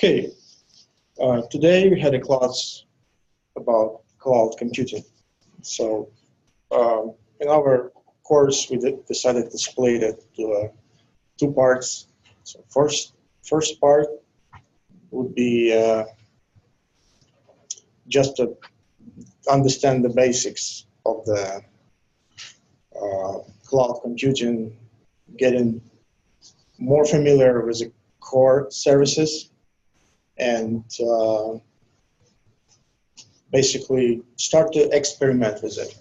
Okay, today we had a class about cloud computing. So in our course, we decided to split it to two parts. So first part would be just to understand the basics of the cloud computing, getting more familiar with the core services, and basically start to experiment with it.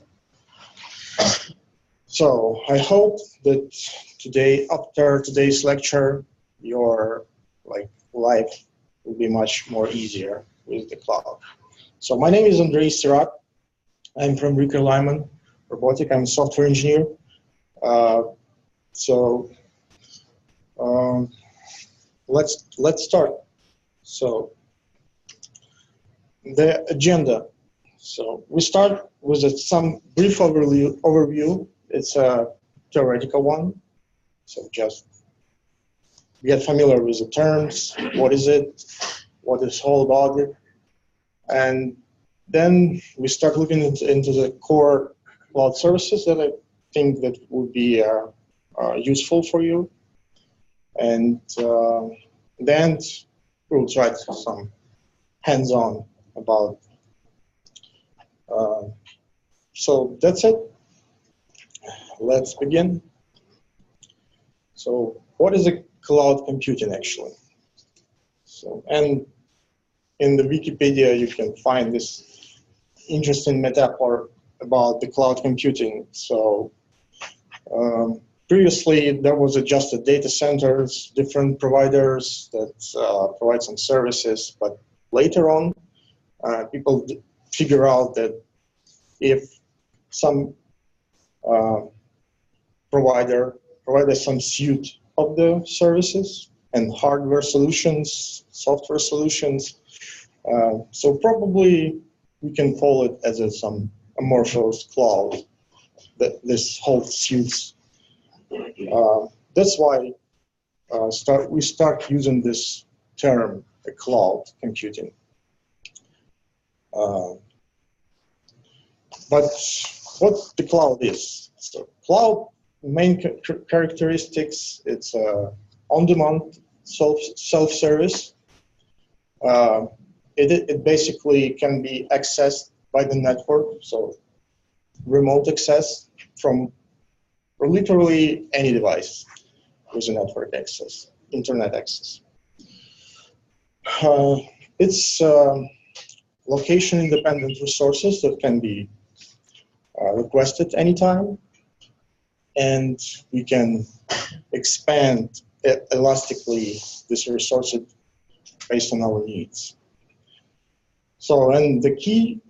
So I hope that today, after today's lecture, your life will be much more easier with the cloud. So my name is Andrei Sirat. I'm from Ricker Lyman Robotic. I'm a software engineer. Let's start. So the agenda. So we start with some brief overview. It's a theoretical one. So just get familiar with the terms. What is it? What is all about it? And then we start looking into the core cloud services that I think that would be useful for you. And then we'll try to some hands-on about. So that's it. Let's begin. So what is a cloud computing actually? So, and in the Wikipedia you can find this interesting metaphor about the cloud computing. So previously there was just a data centers, different providers that provide some services, but later on people figure out that if some provider provided some suite of the services and hardware solutions, software solutions, so probably we can call it as some amorphous cloud, this whole suite. That's why we start using this term, cloud computing. But what the cloud is? So cloud main characteristics, it's on-demand self-service. It basically can be accessed by the network, so remote access from literally any device with a network access, internet access. It's location-independent resources that can be requested anytime, and we can expand elastically this resource based on our needs. So, and the key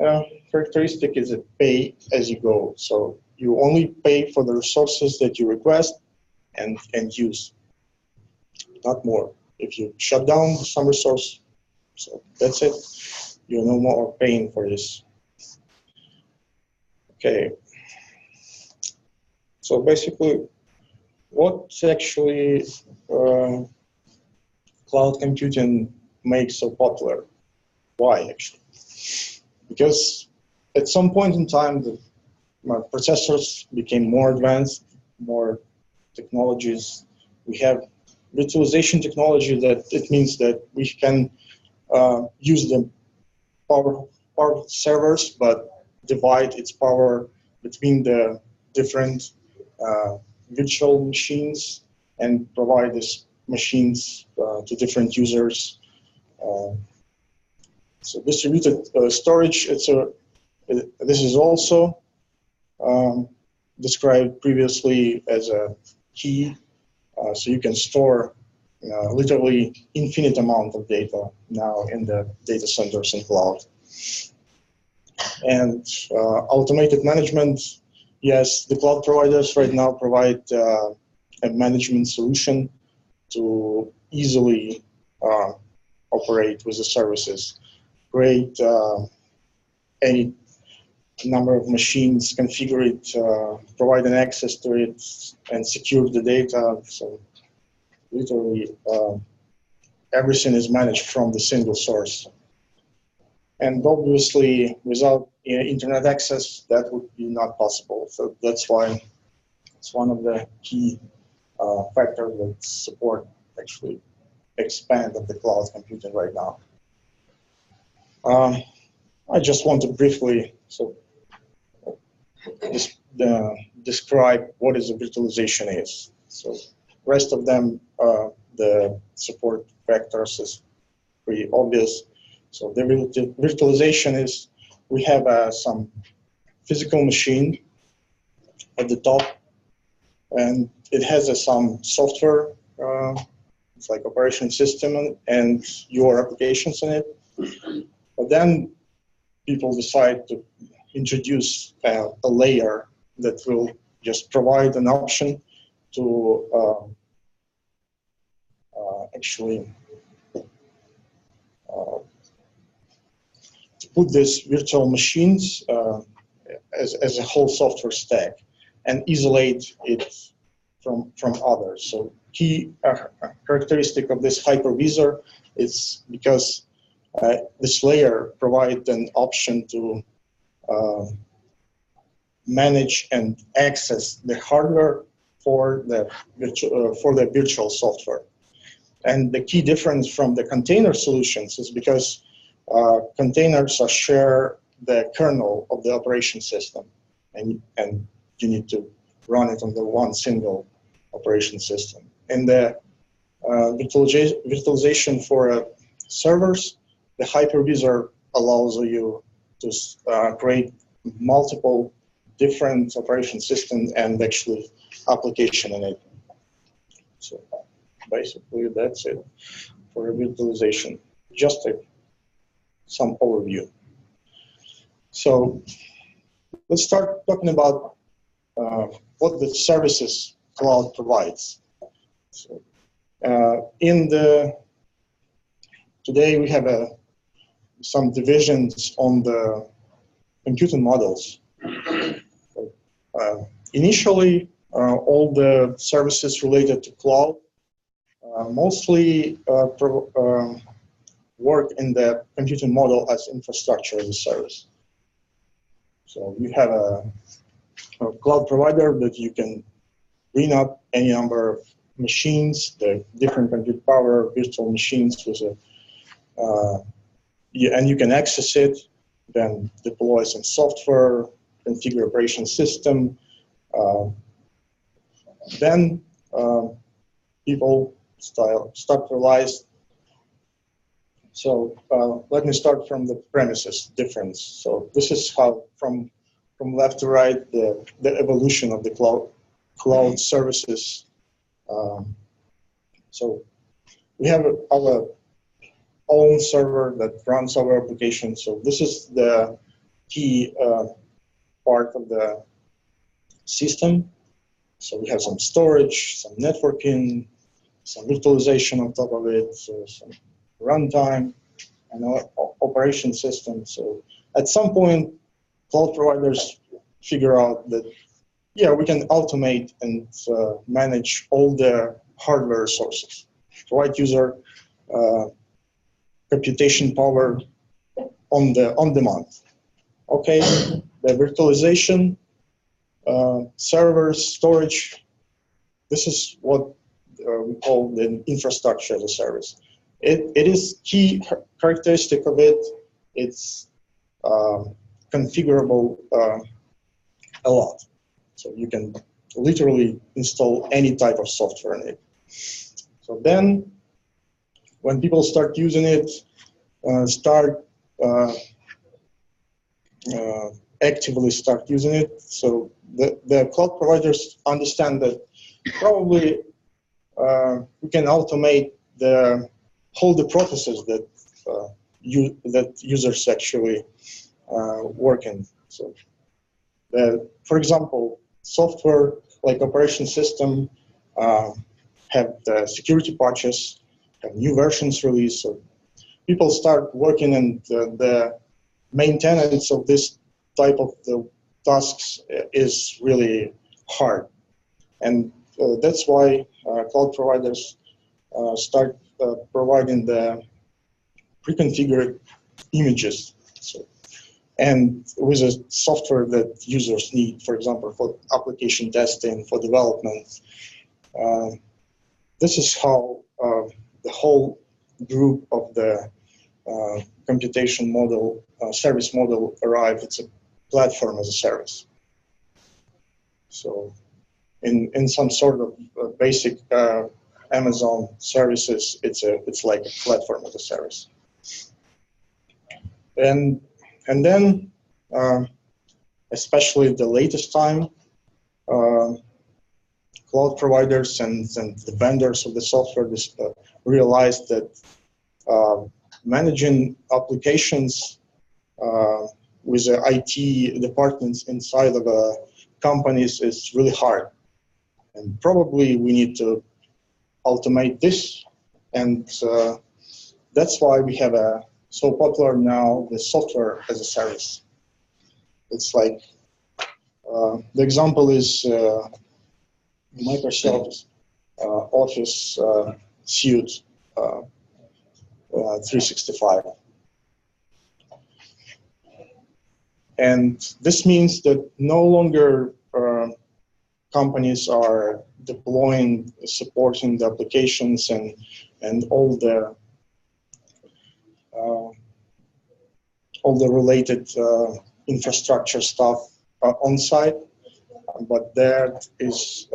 characteristic is a pay as you go. So you only pay for the resources that you request and use, not more. If you shut down some resource, so that's it. You're no more paying for this. Okay. So basically, what actually cloud computing makes so popular? Why actually? Because at some point in time, the processors became more advanced, more technologies. We have virtualization technology that it means that we can use the power servers, but divide its power between the different virtual machines and provide these machines to different users. So distributed storage, this is also described previously as a key. So you can store literally infinite amount of data now in the data centers and cloud. And automated management, yes, the cloud providers right now provide a management solution to easily operate with the services. Create any number of machines, configure it, provide an access to it, and secure the data. So literally everything is managed from the single source. And obviously, without internet access, that would be not possible. So that's why it's one of the key factors that support actually expand of the cloud computing right now. I just want to briefly describe what is a virtualization is. So rest of them, the support factors is pretty obvious. So the virtualization is we have some physical machine at the top, and it has some software. It's like operation system and your applications in it. But then people decide to introduce a layer that will just provide an option to actually to put these virtual machines as a whole software stack and isolate it from others. So key characteristic of this hypervisor is because this layer provides an option to manage and access the hardware for the virtual software. And the key difference from the container solutions is because containers share the kernel of the operation system, and you need to run it on the one single operation system. In the virtualization for servers, the hypervisor allows you to create multiple different operation systems and actually application in it. So basically that's it for virtualization. Just some overview. So let's start talking about what the services cloud provides. So, today we have some divisions on the computing models. Initially, all the services related to cloud mostly work in the computing model as infrastructure as a service. So you have a cloud provider that you can bring up any number of machines, the different compute power, virtual machines with and you can access it, then deploy some software, configure operation system. Then people start to realize. So let me start from the premises difference. So this is how from left to right the evolution of the cloud services. So we have our own server that runs our application. So this is the key part of the system. So we have some storage, some networking, some virtualization on top of it, so some runtime, and operation system. So at some point, cloud providers figure out that, yeah, we can automate and manage all the hardware sources, provide user computation power on demand. Okay, the virtualization, servers, storage, this is what we call the infrastructure as a service. It is key characteristic of it. It's configurable a lot. So you can literally install any type of software in it. So then, when people start using it, actively start using it, so the cloud providers understand that probably we can automate all the processes that users actually work in. So, for example, software like operation system have the security patches, have new versions released. So people start working, and the maintenance of this type of the tasks is really hard. And that's why cloud providers start providing the pre-configured images. So, and with a software that users need, for example, for application testing, for development. This is how the whole group of the computation model, service model arrived. It's a platform as a service. So in some sort of basic Amazon services, it's like a platform as a service. And then, especially the latest time, cloud providers and the vendors of the software realized that managing applications with the IT departments inside of companies is really hard. And probably we need to automate this. And that's why we have so popular now the software as a service. It's like, the example is Microsoft Office Suite 365. And this means that no longer companies are deploying, supporting the applications and all the related infrastructure stuff on site, but that is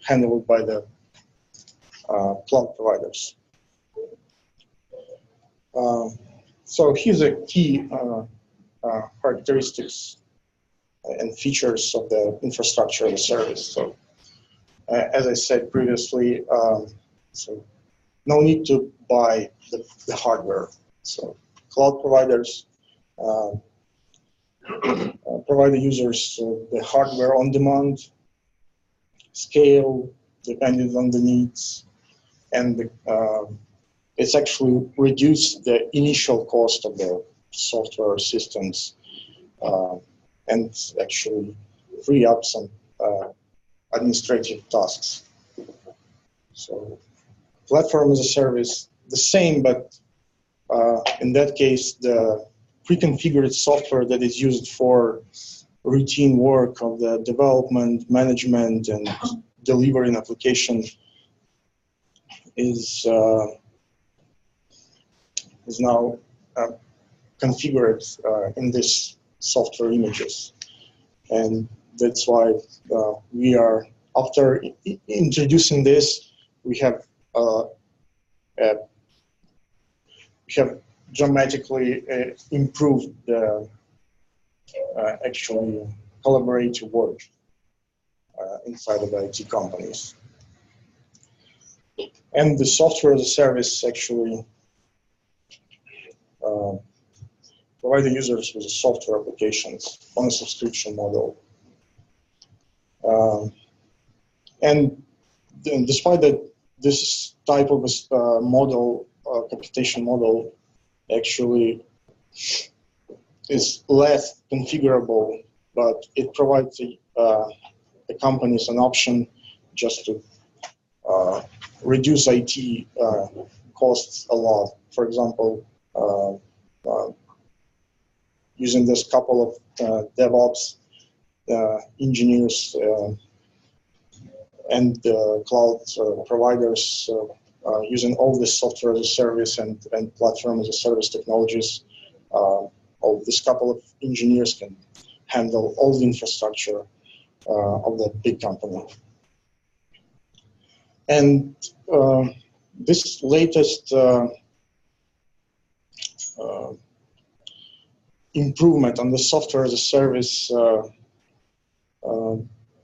handled by the cloud providers. So here's a key characteristics and features of the infrastructure as a service. So as I said previously, so no need to buy the hardware. So cloud providers provide the users the hardware on demand, scale depending on the needs, and it's actually reduced the initial cost of the software systems and actually free up some administrative tasks. So platform as a service, the same, but in that case, the pre-configured software that is used for routine work of the development, management, and delivering application is now configured in this software images. And that's why we are, after introducing this, we have dramatically improved the actually collaborative work inside of IT companies. And the software as a service actually provide the users with software applications on a subscription model. And despite that, this type of model, computation model, actually is less configurable, but it provides the companies an option just to reduce IT costs a lot. For example, using this couple of DevOps engineers and cloud providers using all this software as a service and platform as a service technologies, all this couple of engineers can handle all the infrastructure of the big company. And this latest improvement on the software as a service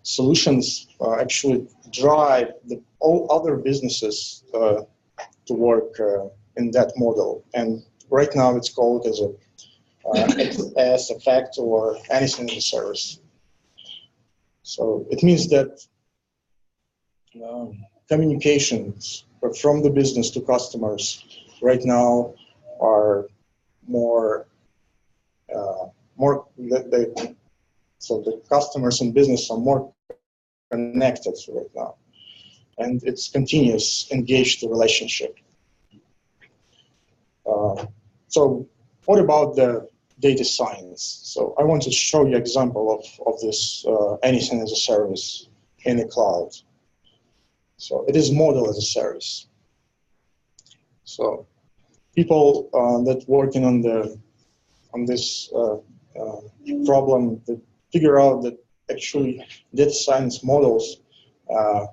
solutions actually drive all other businesses to work in that model. And right now it's called as a effect or anything in the service. So it means that communications from the business to customers right now are so the customers and business are more connected right now. and it's continuous engaged relationship. So what about the data science? So I want to show you an example of this anything as a service in the cloud. So it is model as a service. So people that working on this problem that figure out that actually data science models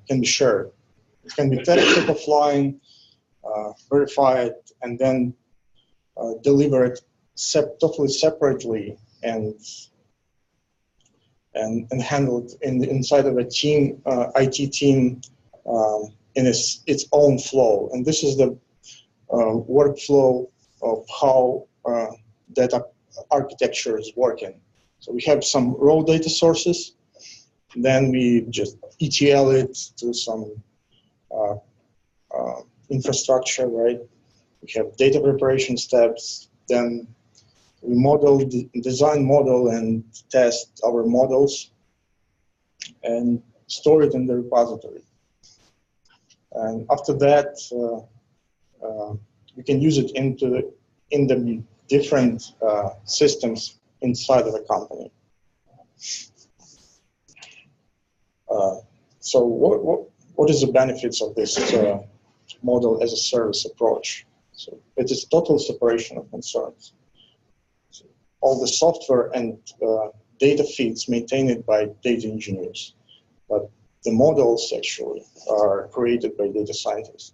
can be shared. It can be tested offline, verified, and then delivered totally separately and handled inside of a team, IT team, in its own flow. And this is the workflow of how data architecture is working. So we have some raw data sources, then we just ETL it to some infrastructure, right? We have data preparation steps, then we design model and test our models and store it in the repository. And after that, we can use it in the different systems inside of a company. So what is the benefits of this model as a service approach? So it is total separation of concerns. So all the software and data feeds maintained by data engineers, but the models actually are created by data scientists.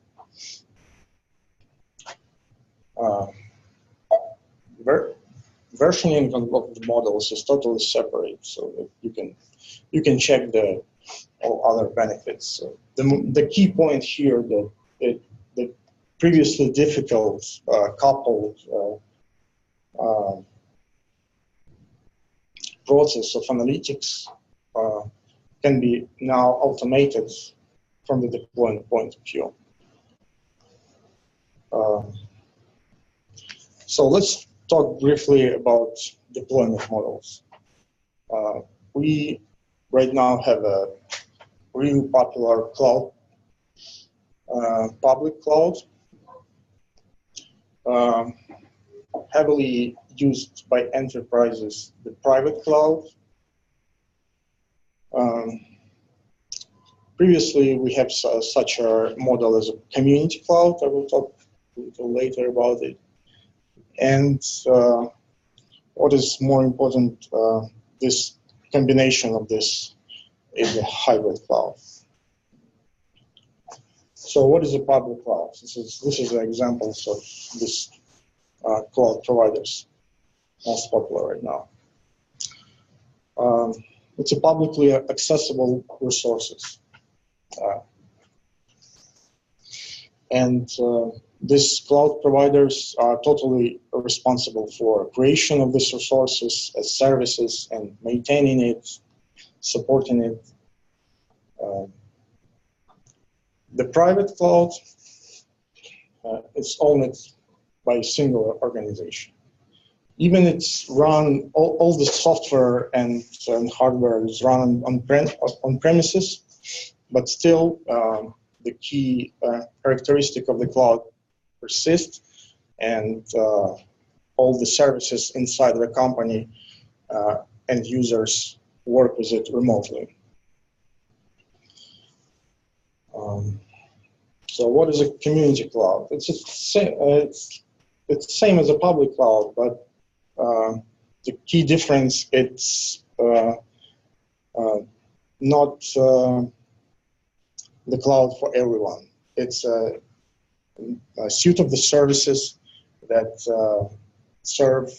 Versioning of the models is totally separate, so that you can check all other benefits. So the key point here that the previously difficult coupled process of analytics can be now automated from the deployment point of view. So let's talk briefly about deployment models. We right now have a really popular cloud, public cloud, heavily used by enterprises, the private cloud. Previously, we have such a model as a community cloud. I will talk a little later about it. And what is more important, this combination of this is a hybrid cloud. So what is a public cloud? This is examples of this cloud providers most popular right now. It's a publicly accessible resources. These cloud providers are totally responsible for creation of these resources as services and maintaining it, supporting it. The private cloud is owned by a single organization. Even it's run, all the software and hardware is run on premises, but still the key characteristic of the cloud persists, and all the services inside the company and users work with it remotely. So what is a community cloud? It's the same as a public cloud, but the key difference, it's not the cloud for everyone. It's a suite of the services that serve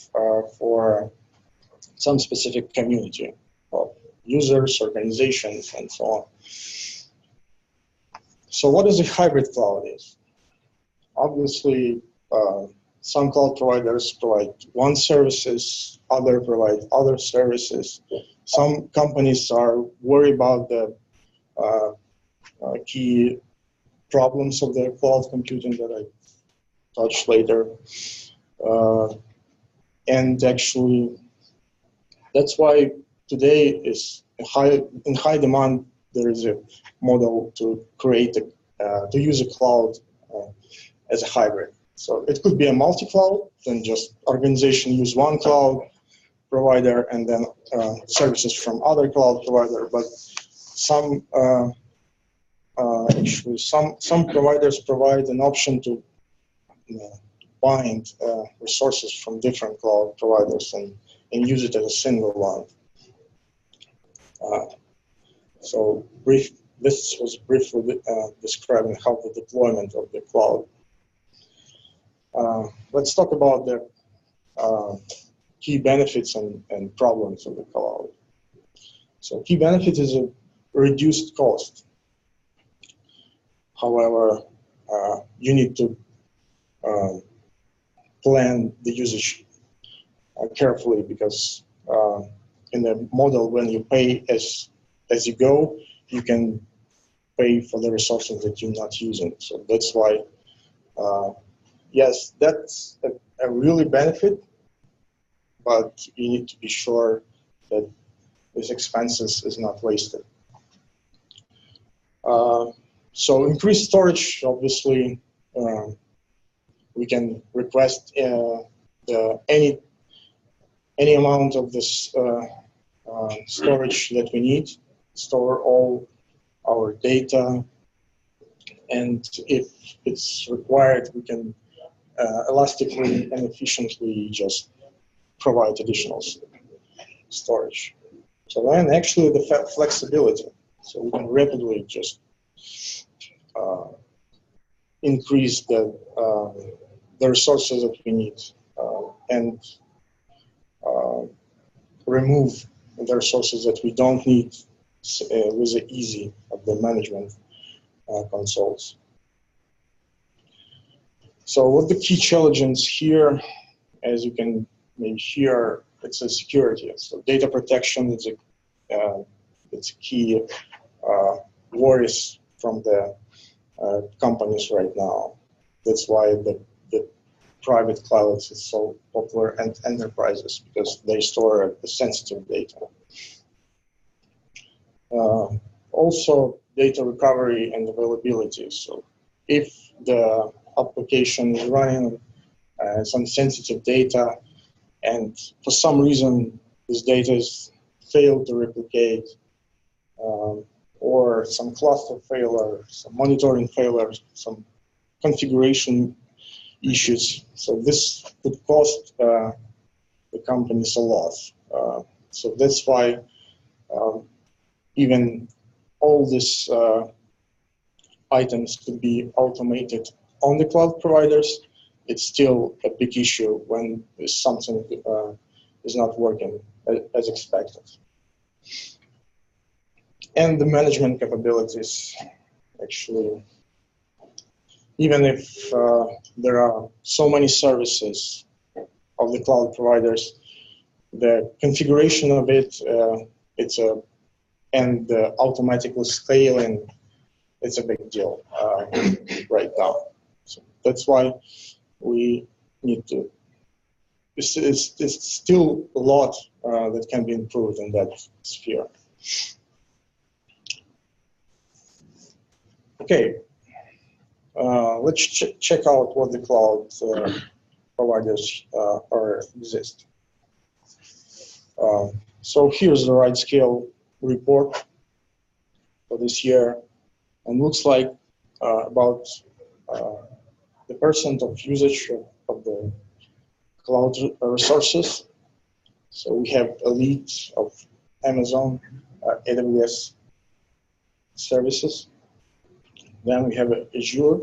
for some specific community of users, organizations, and so on. So what is a hybrid cloud is? Obviously, some cloud providers provide one services, others provide other services. Some companies are worried about the key problems of their cloud computing that I touch later. And actually, that's why today is in high demand there is a model to create to use a cloud as a hybrid. So it could be a multi-cloud, then just organization use one cloud provider and then services from other cloud provider. But some actually some providers provide an option to bind resources from different cloud providers and use it as a single one. So this was briefly describing how the deployment of the cloud. Let's talk about the key benefits and problems of the cloud. So key benefit is a reduced cost. However, you need to plan the usage carefully, because in the model, when you pay as you go, you can pay for the resources that you're not using. So that's why, yes, that's a really benefit, but you need to be sure that this expenses is not wasted. So increased storage, obviously, we can request any amount of this storage that we need, store all our data, and if it's required, we can elastically and efficiently just provide additional storage. So then actually the flexibility, so we can rapidly just increase the resources that we need and remove the resources that we don't need with the easy of the management consoles. So what the key challenges here, as you can maybe hear, it's a security. So data protection is it's a key worries from the companies right now. That's why the private clouds is so popular and enterprises, because they store the sensitive data. Also, data recovery and availability. So if the application is running some sensitive data, and for some reason this data is failed to replicate, or some cluster failure, some monitoring failure, some configuration issues. So this could cost the companies a lot. So that's why even all these items could be automated on the cloud providers. It's still a big issue when something is not working as expected. And the management capabilities, actually, even if there are so many services of the cloud providers, the configuration of it, and the automatically scaling, it's a big deal right now. So that's why we need to. It's still a lot that can be improved in that sphere. Okay, let's check out what the cloud providers exist. So here's the right scale report for this year, and looks like about the percent of usage of the cloud resources. So we have a lead of Amazon, AWS services. Then we have Azure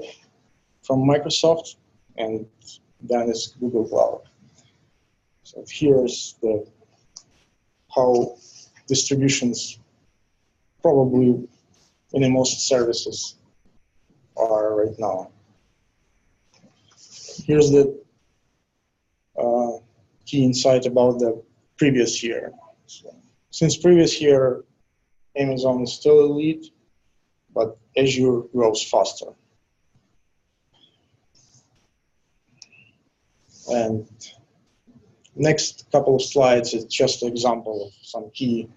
from Microsoft, and then it's Google Cloud. So here's how distributions probably in most services are right now. Here's the key insight about the previous year. So, since previous year, Amazon is still a lead, but Azure grows faster. And next couple of slides is just an example of some key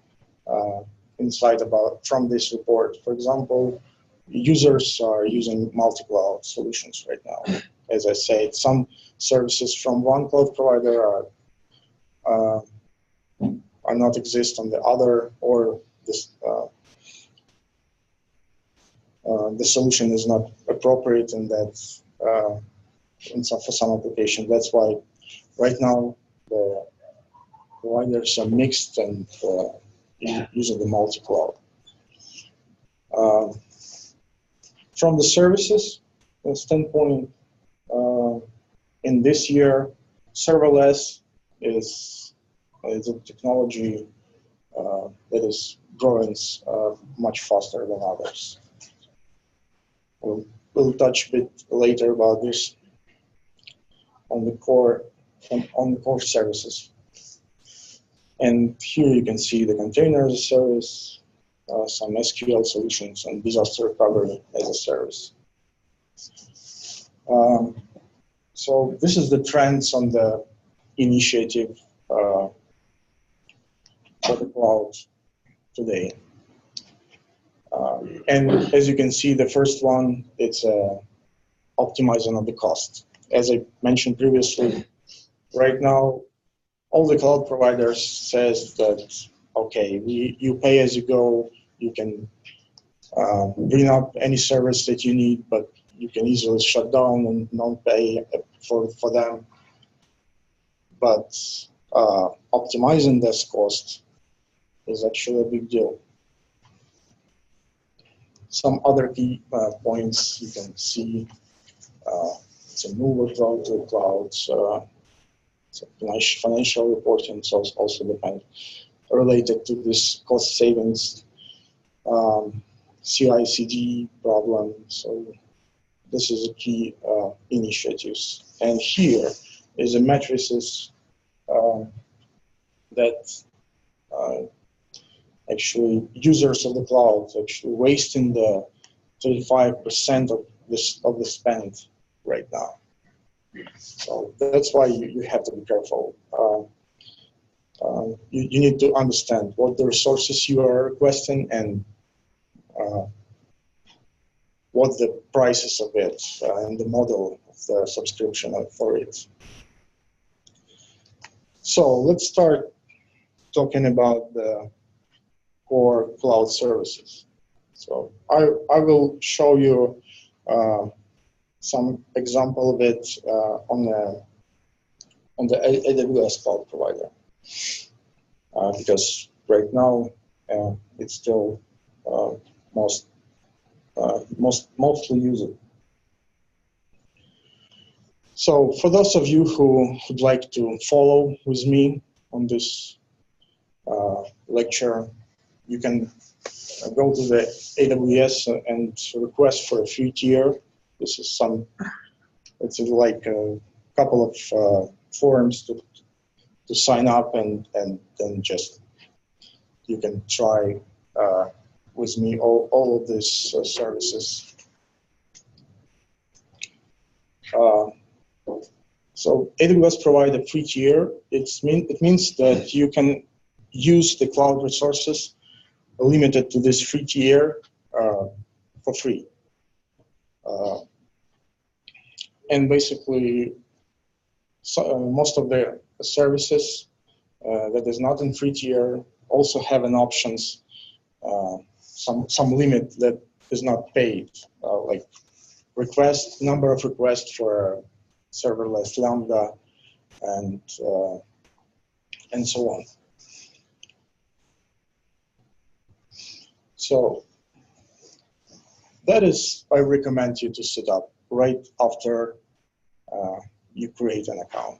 insight from this report. For example, users are using multi-cloud solutions right now. As I said, some services from one cloud provider are not exist on the other, or this, the solution is not appropriate in that for some application. That's why right now the providers are mixed and using the multi-cloud. From the services standpoint, in this year, serverless is a technology that is growing much faster than others. We'll touch a bit later about this on the core services. And here you can see the container as a service, some SQL solutions, and disaster recovery as a service. So this is the trends on the initiative for the cloud today. And as you can see, the first one, it's optimizing of the cost. As I mentioned previously, right now, all the cloud providers says that, okay, you pay as you go, you can bring up any service that you need, but you can easily shut down and not pay for them. But optimizing this cost is actually a big deal. Some other key points you can see, it's a move workload to the cloud, so financial reporting is also depend related to this cost savings, CI/CD problem. So this is a key initiatives. And here is a matrices that actually users of the cloud actually wasting the 35% of the spend right now. So that's why you have to be careful. You need to understand what the resources you are requesting and what the prices of it and the model of the subscription for it. So let's start talking about the core cloud services. So I will show you some example of it on the AWS cloud provider, because right now it's still mostly used. So for those of you who would like to follow with me on this lecture, you can go to the AWS and request for a free tier. This is it's like a couple of forms to sign up, and then just you can try with me all of these services. So AWS provide a free tier. It means that you can use the cloud resources limited to this free tier for free. And basically, most of the services that is not in free tier also have an options, some limit that is not paid, like number of requests for serverless Lambda and so on. So that is, I recommend you to set up right after you create an account.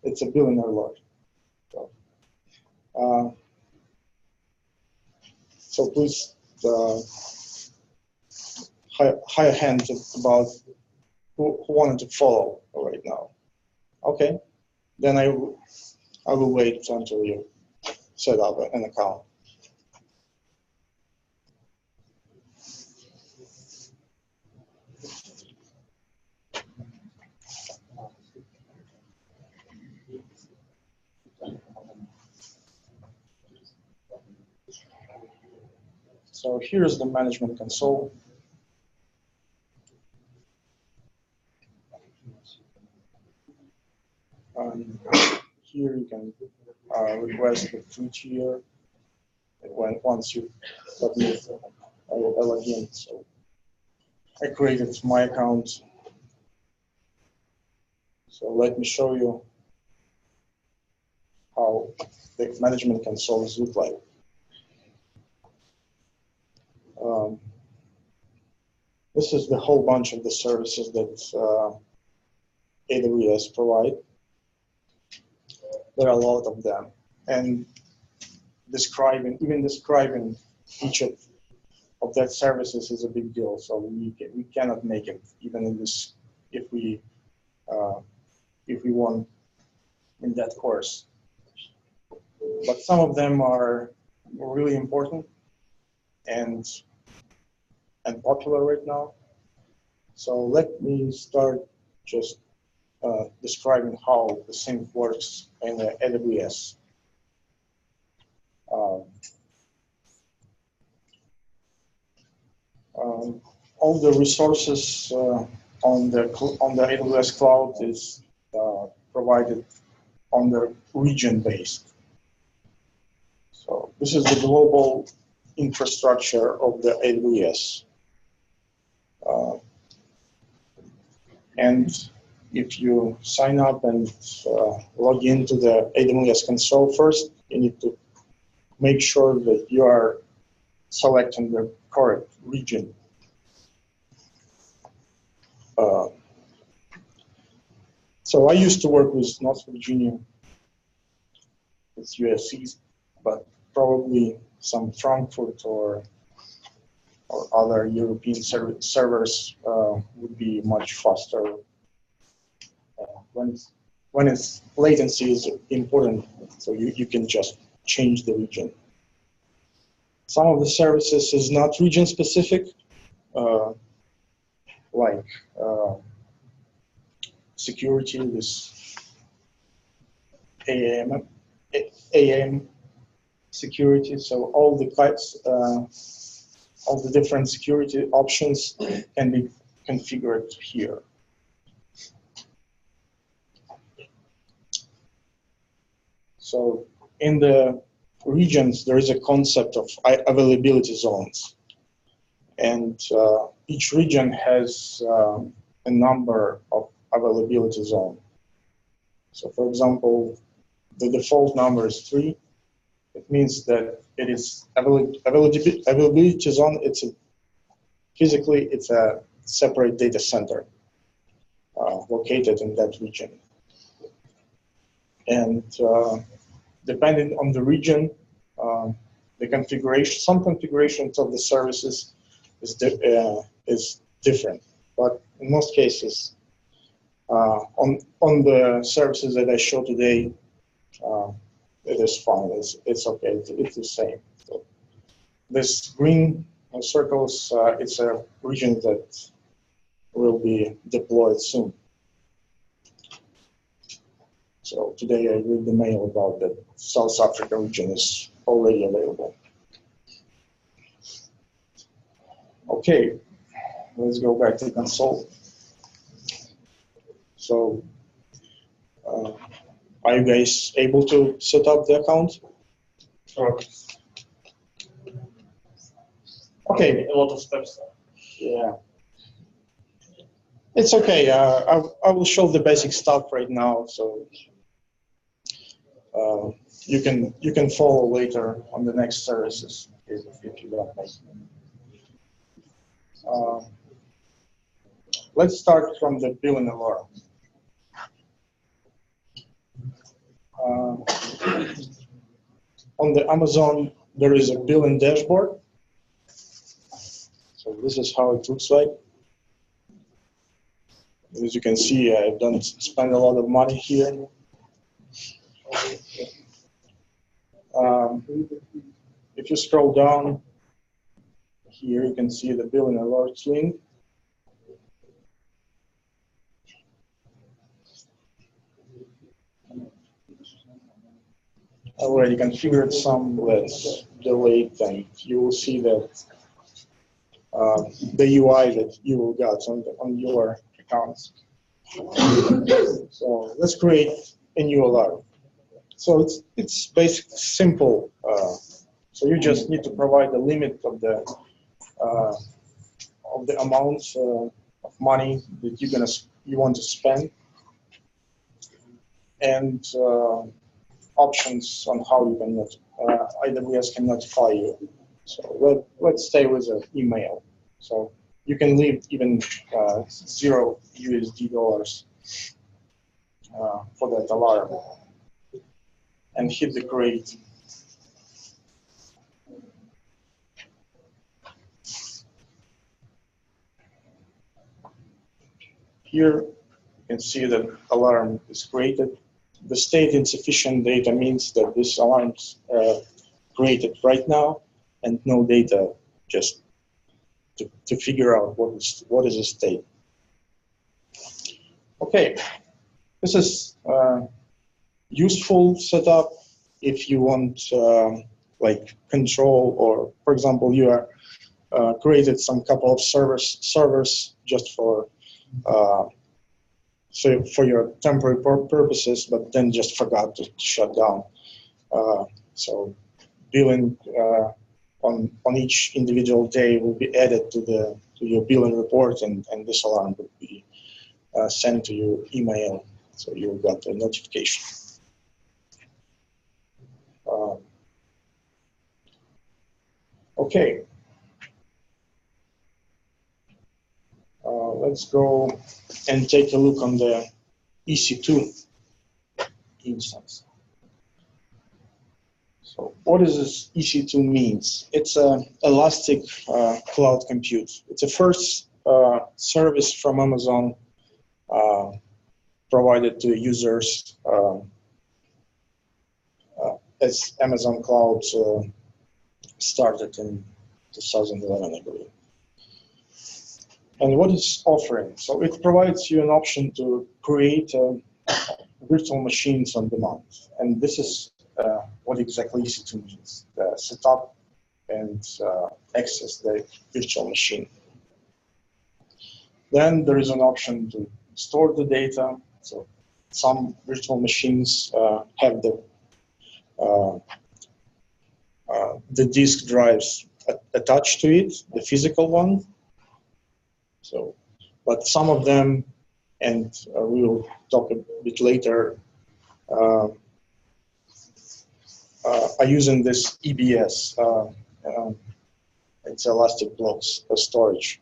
It's a billionaire lord. So please, high hand about who wanted to follow right now. Okay, then I will wait until you set up an account. So here's the management console. Here you can request the free tier once you submit a login. So I created my account. So let me show you how the management consoles look like. This is the whole bunch of the services that AWS provide. There are a lot of them, and describing each of that services is a big deal. So we cannot make it even in this if we want in that course. But some of them are really important and popular right now. So let me start just describing how the sync works in the AWS. All the resources on the AWS cloud is provided on the region based. So this is the global infrastructure of the AWS. And if you sign up and log into the AWS console first, you need to make sure that you are selecting the correct region. So I used to work with North Virginia, with USCs, but probably some Frankfurt or other European servers would be much faster. When latency is important, so you can just change the region. Some of the services is not region specific, like security, this AM security. So all the types, all the different security options can be configured here. So in the regions, there is a concept of availability zones. And each region has a number of availability zones. So for example, the default number is 3. It means that it is availability zone. Physically, it's a separate data center located in that region. And depending on the region, the configuration, some configurations of the services is different. But in most cases, on the services that I show today, it is fine. It's okay. It's the same. So this green circles, it's a region that will be deployed soon. So today I read the mail about that South Africa region is already available. Okay, let's go back to the console. So are you guys able to set up the account? Sure. Okay. A lot of steps. Yeah. It's okay. I will show the basic stuff right now, so you can follow later on the next services if you don't make it. Let's start from the billing alarm. On the Amazon, there is a billing dashboard. So this is how it looks like. As you can see, I don't spend a lot of money here. If you scroll down here, you can see the billing alerts link. I already configured some. Let's delayed, then you will see that the UI that you will get on your accounts. So let's create a new alarm. So it's basically simple. So you just need to provide the limit of the amount of money that you want to spend, and options on how you can AWS can notify you. So let's stay with an email. So you can leave even $0 USD for that alarm, and hit the create. Here you can see that alarm is created. The state insufficient data means that this alarm is created right now, and no data just to figure out what is the state. Okay, this is useful setup if you want like control, or for example you are created some couple of servers just for your temporary purposes, but then just forgot to shut down. So billing on each individual day will be added to your billing report, and this alarm will be sent to your email, so you got a notification. Okay. Let's go and take a look on the EC2 instance. So what does this EC2 means? It's an elastic cloud compute. It's a first service from Amazon provided to users as Amazon Cloud started in 2011, I believe. And what it's offering? So it provides you an option to create virtual machines on demand. And this is what exactly EC2 means: set up and access the virtual machine. Then there is an option to store the data. So some virtual machines have the disk drives attached to it, the physical one. So, but some of them, and we will talk a bit later, are using this EBS. It's elastic blocks storage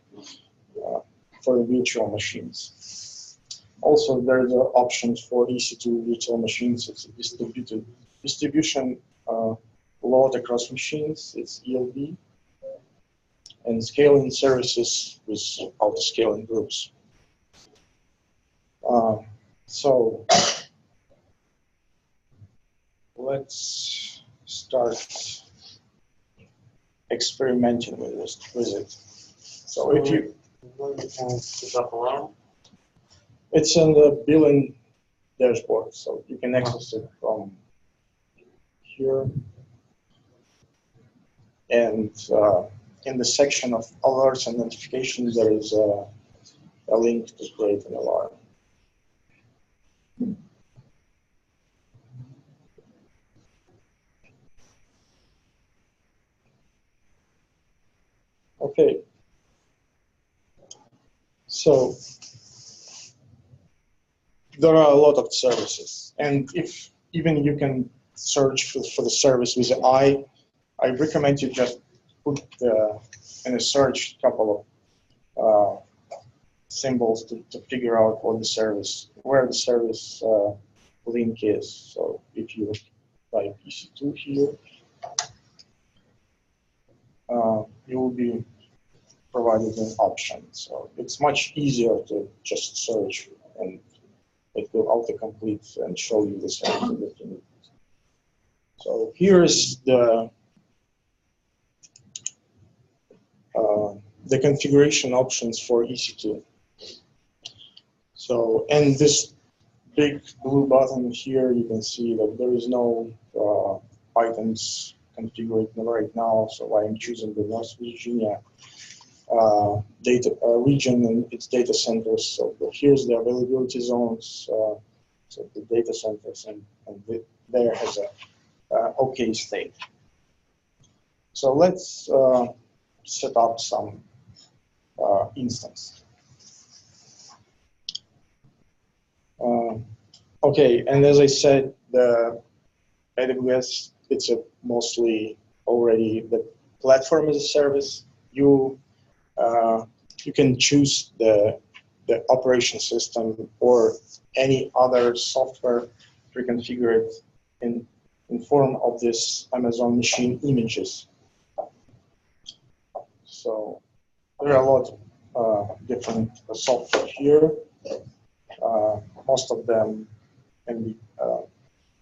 for the virtual machines. Also, there's options for EC2 virtual machines. It's a distributed distribution load across machines. It's ELB. And scaling services with auto-scaling groups. So let's start experimenting with it. So if you, it's on the billing dashboard, so you can access it from here. And in the section of alerts and notifications, there is a link to create an alarm. Okay. So there are a lot of services, and if even you can search for the service with the I recommend you just put in a search a couple of symbols to figure out what the service, where the service link is. So if you type EC2 here, you will be provided an option. So it's much easier to just search, and it will autocomplete and show you the service that you need. So here's the configuration options for EC2. So, and this big blue button here, you can see that there is no items configure it right now, so I'm choosing the North Virginia region and its data centers. So here's the availability zones, so the data centers, and there has a OK state. So let's set up some instance. Okay, and as I said, the AWS, it's a mostly already the platform as a service. You can choose the operation system or any other software pre-configured in form of this Amazon machine images. So there are a lot of different software here. Most of them can be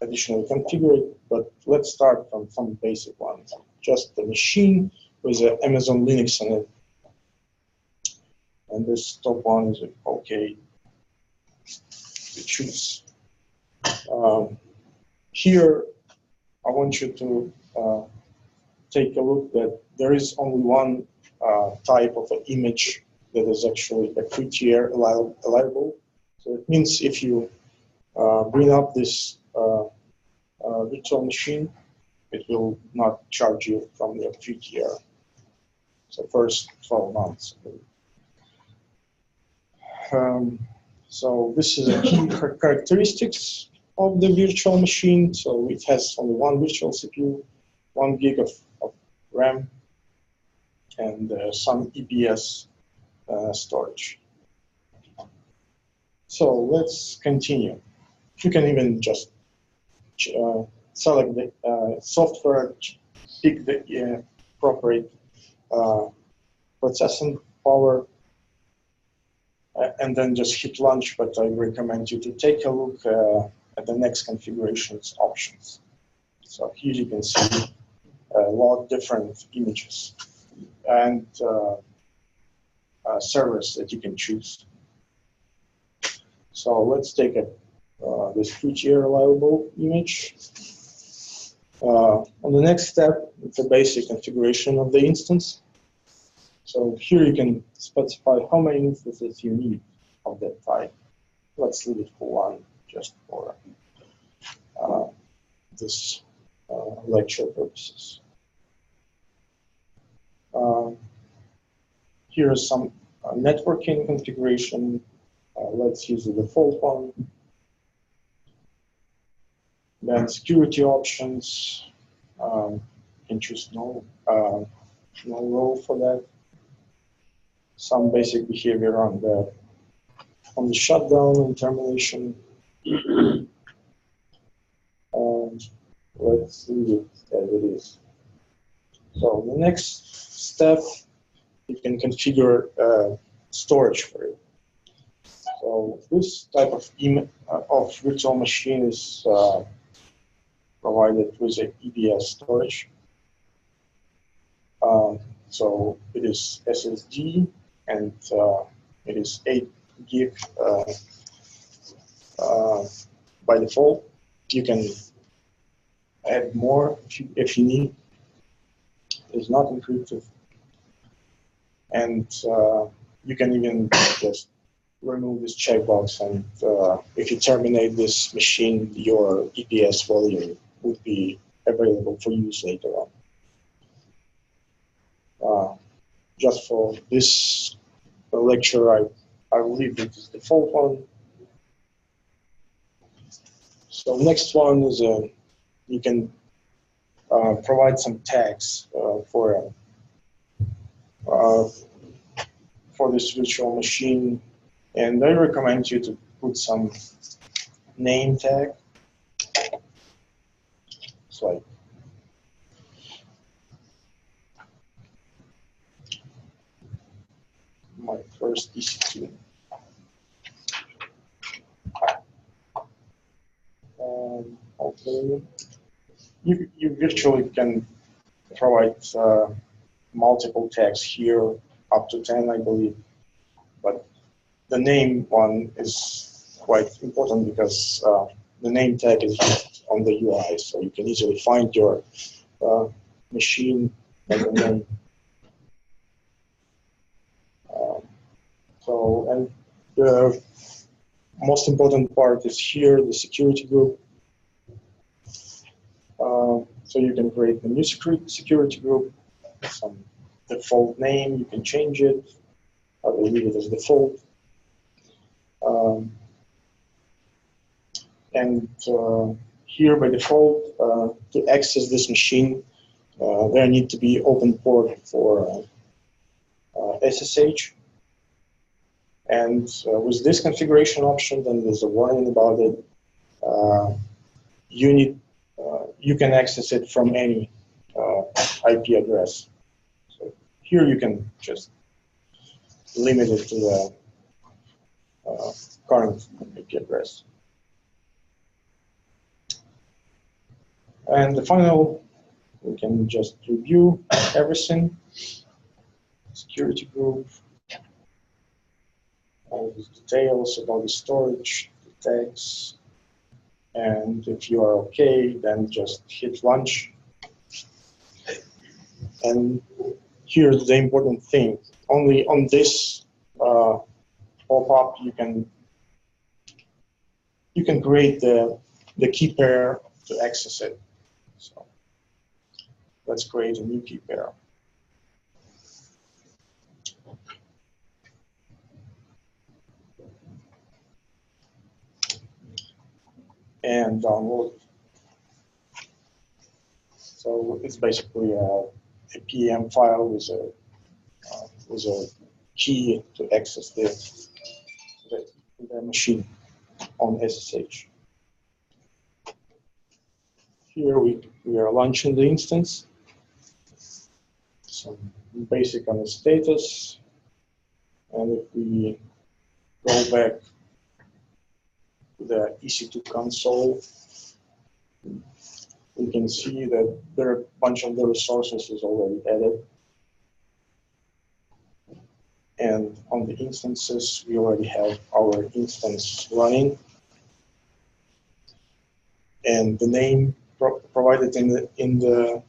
additionally configured, but let's start from some basic ones. Just the machine with the Amazon Linux in it. And this top one is OK to choose. Here, I want you to take a look that there is only one type of an image that is actually a free-tier allowable. So it means if you bring up this virtual machine, it will not charge you from the free tier. So first 12 months. So this is a key characteristics of the virtual machine. So it has only one virtual CPU, 1 gig of RAM, and some EPS storage. So let's continue. You can even just select the software, pick the appropriate processing power, and then just hit launch. But I recommend you to take a look at the next configurations options. So here you can see a lot of different images and servers that you can choose. So let's take this free-tier reliable image. On the next step, it's a basic configuration of the instance. So here you can specify how many instances you need of that type. Let's leave it for one, just for this lecture purposes. Here is some networking configuration. Let's use the default one. Then security options. You can choose no role for that. Some basic behavior on the shutdown and termination. Let's leave it as it is. So the next step, you can configure storage for it. So this type of virtual machine is provided with an EBS storage. So it is SSD, and it is 8 gig by default. You can add more if you need. It's not encrypted. And you can even just remove this checkbox, and if you terminate this machine, your EPS volume would be available for use later on. Just for this lecture, I will leave it as the default one. So next one is you can provide some tags for this virtual machine, and I recommend you to put some name tag. It's like my first EC2. Okay. You virtually can provide multiple tags here, up to 10, I believe. But the name one is quite important because the name tag is used on the UI, so you can easily find your machine by the name. And the most important part is here, the security group. So you can create a new security group, some default name, you can change it. I will leave it as default. Here by default, to access this machine, there need to be open port for SSH. And with this configuration option, then there's a warning about it. You can access it from any IP address. So here you can just limit it to the current IP address. And the final, we can just review everything. Security group, all the details about the storage, the tags. And if you are okay, then just hit launch. And here's the important thing. Only on this pop-up you can create the key pair to access it. So let's create a new key pair. And download. So it's basically a PEM file with a key to access the machine on SSH. Here we are launching the instance. Some basic on the status. And if we go back to the EC2 console, we can see that there are a bunch of the resources is already added. And on the instances, we already have our instance running. And the name provided in the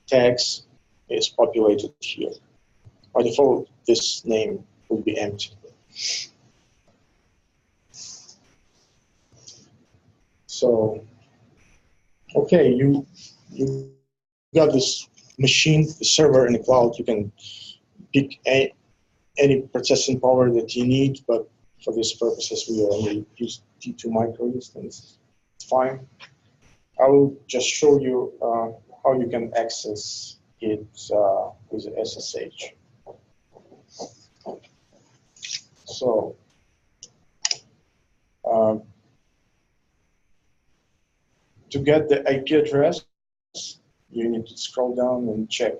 tags is populated here. By default, this name will be empty. So, okay, you got this machine, the server in the cloud. You can pick any processing power that you need, but for these purposes, we only use T2 micro instance. It's fine. I will just show you how you can access it with SSH. So, to get the IP address, you need to scroll down and check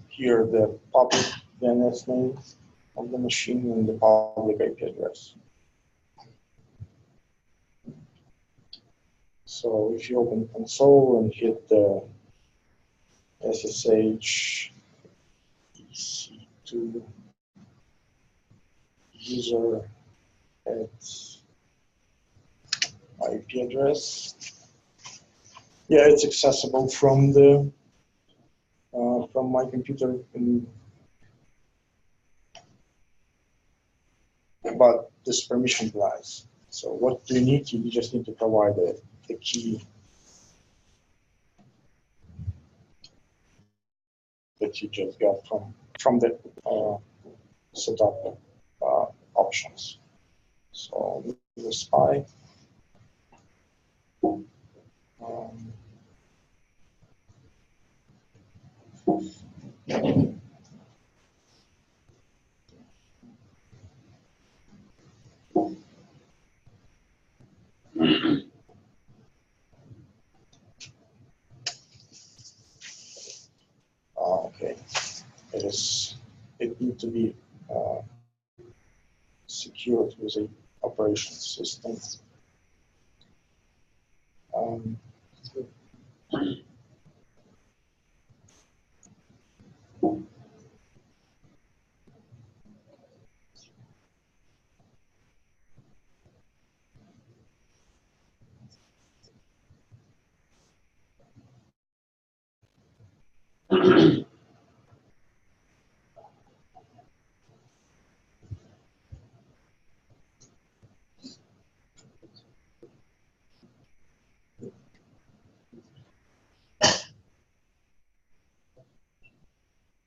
here the public DNS name of the machine and the public IP address. So if you open console and hit the SSH EC2 user at IP address, yeah, it's accessible from the from my computer, but this permission applies. So what do you need? You just need to provide the key that you just got from the setup options. So the spy. Okay, it needs to be secured with an operation system.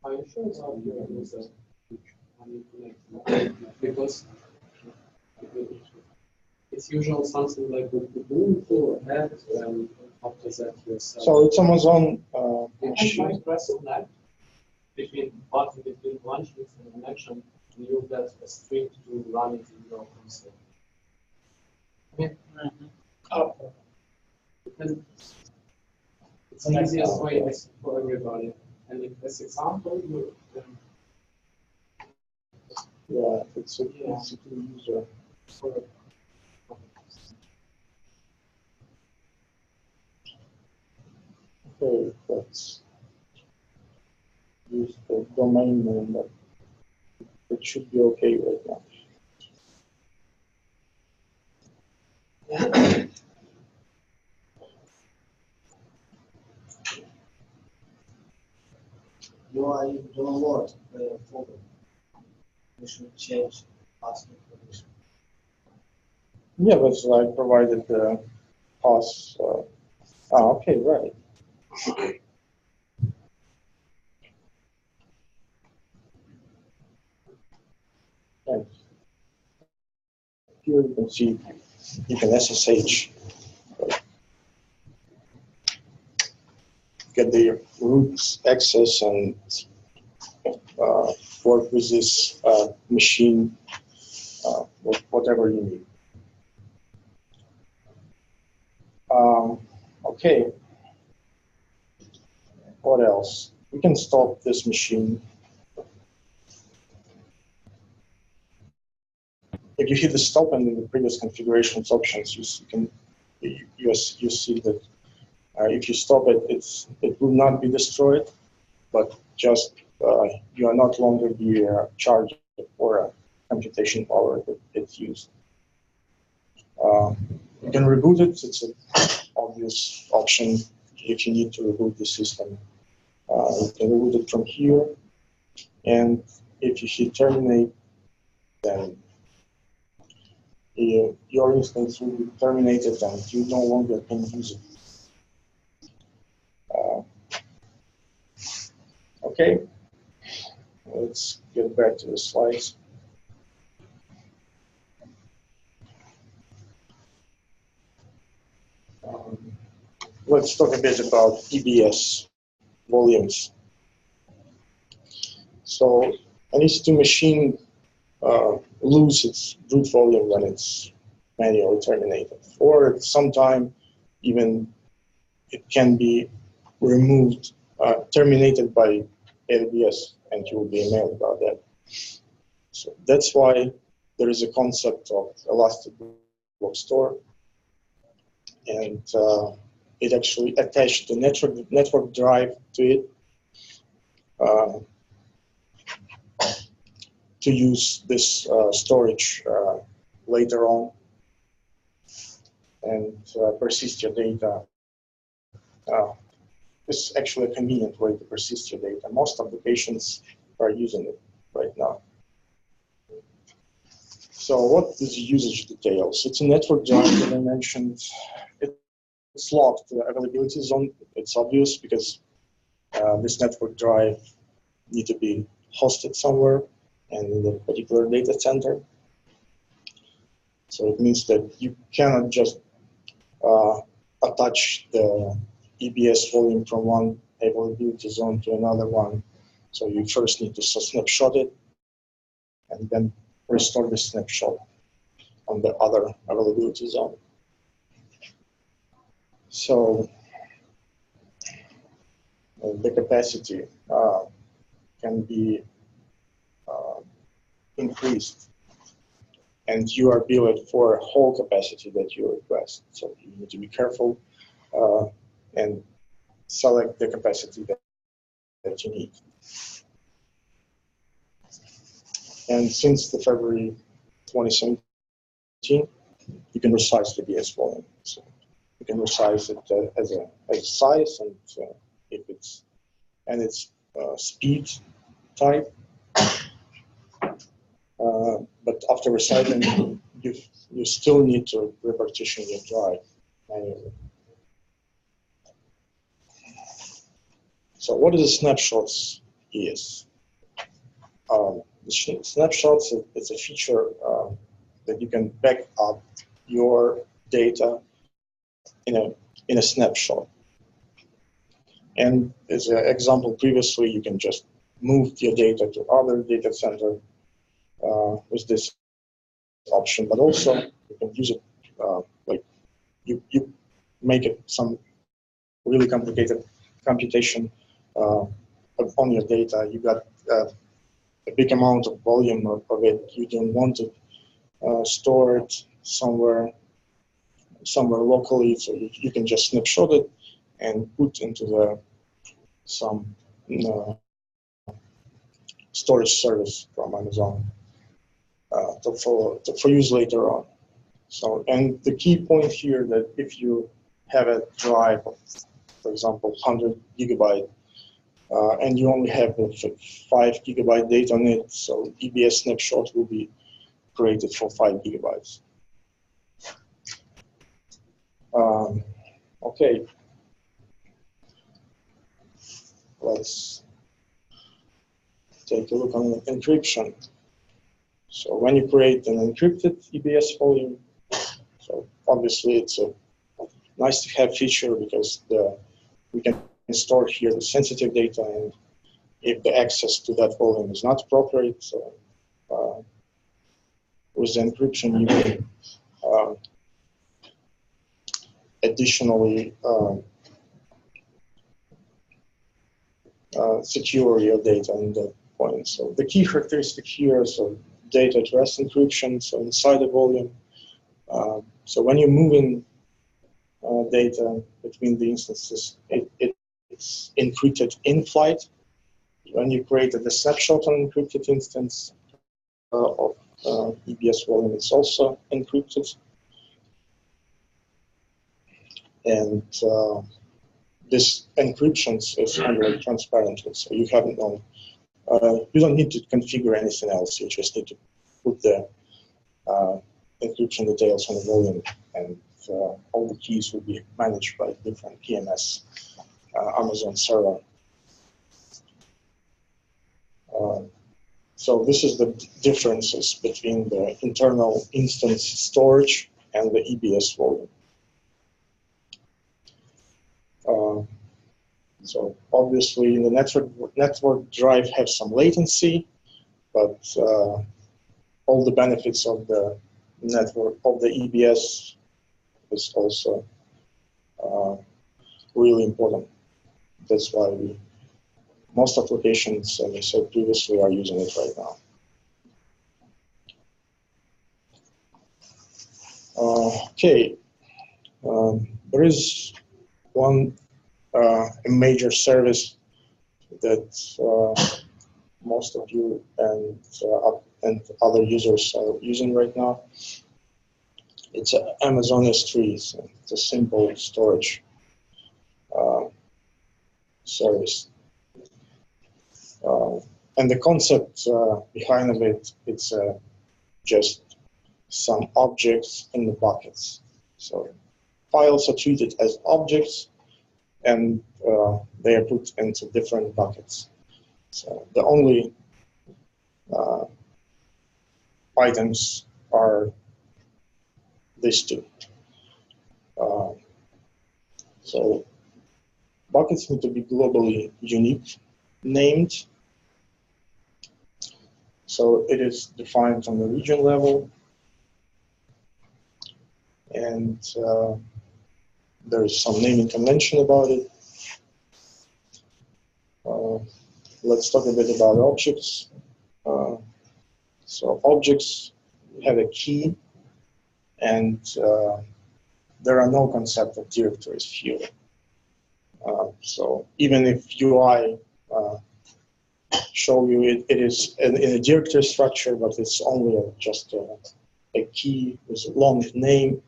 Are you sure about your user manipulate? Because it's usually something like Ubuntu add and after that yourself. So it's Amazon You machine. can press on that between functions and connection, and you'll get a string to run it in your console. It's the easiest way for everybody. And if this example, you can. Yeah, it's a basically user. Okay, let's use the domain name, but it should be okay right now. UI don't load the folder. We should change password permission. Yeah, but I provided the pass. Okay, right. Right. Here you can see you can SSH. Get the root access and work with this machine, whatever you need. Okay. What else? We can stop this machine. If you hit the stop and in the previous configurations options, you see that if you stop it, it will not be destroyed, but just you are not longer be charged for computation power that it's used. You can reboot it. It's an obvious option if you need to reboot the system. You can reboot it from here, and if you hit terminate, then your instance will be terminated and you no longer can use it. Okay, let's get back to the slides. Let's talk a bit about EBS volumes. So an EC2 machine lose its root volume when it's manually terminated, or at some time even it can be removed, terminated by AWS, and you will be emailed about that. So that's why there is a concept of elastic block store, and it actually attached the network drive to it to use this storage later on and persist your data. It's actually a convenient way to persist your data. Most applications are using it right now. So what is the usage details? It's a network drive that I mentioned. It's locked. The availability zone, it's obvious because this network drive needs to be hosted somewhere and in a particular data center. So it means that you cannot just attach the EBS volume from one availability zone to another one. So you first need to snapshot it and then restore the snapshot on the other availability zone. So the capacity can be increased, and you are billed for a whole capacity that you request. So you need to be careful and select the capacity that you need. And since the February 2017, you can resize the EBS volume. So you can resize it as a size, and if it's speed type. But after resizing, you still need to repartition your drive manually. So what is the snapshots is snapshots. It's a feature that you can back up your data in a snapshot. And as an example previously, you can just move your data to other data center with this option, but also you can use it like you make it some really complicated computation on your data. You got a big amount of volume of it. You don't want to store it somewhere locally, so you can just snapshot it and put into some storage service from Amazon for use later on. So, and the key point here that if you have a drive of, for example, 100 gigabyte, and you only have 5 gigabyte data on it, so EBS snapshot will be created for 5 gigabytes. Okay, let's take a look on encryption. So when you create an encrypted EBS volume, so obviously it's a nice to have feature because we can store here the sensitive data, and if the access to that volume is not appropriate, so with the encryption you can additionally secure your data in that point. So the key characteristic here is data at rest encryption, so inside the volume. So when you're moving data between the instances, it's encrypted in flight. When you created a snapshot on encrypted instance of EBS volume, it's also encrypted. And this encryption is handled transparently, so you haven't known. You don't need to configure anything else. You just need to put the encryption details on the volume, and all the keys will be managed by different PMS Amazon server. So this is the differences between the internal instance storage and the EBS volume. So obviously the network drive has some latency, but all the benefits of the network of the EBS is also really important. That's why most applications, as I said previously, are using it right now. Okay, there is one a major service that most of you and other users are using right now. It's Amazon S3. So it's a simple storage service. And the concept behind of it, it's just some objects in the buckets. So files are treated as objects, and they are put into different buckets. So the only items are these two. So buckets need to be globally unique, named. So it is defined on the region level, and there is some naming convention about it. Let's talk a bit about objects. So objects have a key, and there are no concept of directories here. So even if UI show you it is in a directory structure, but it's only just a key with a long name,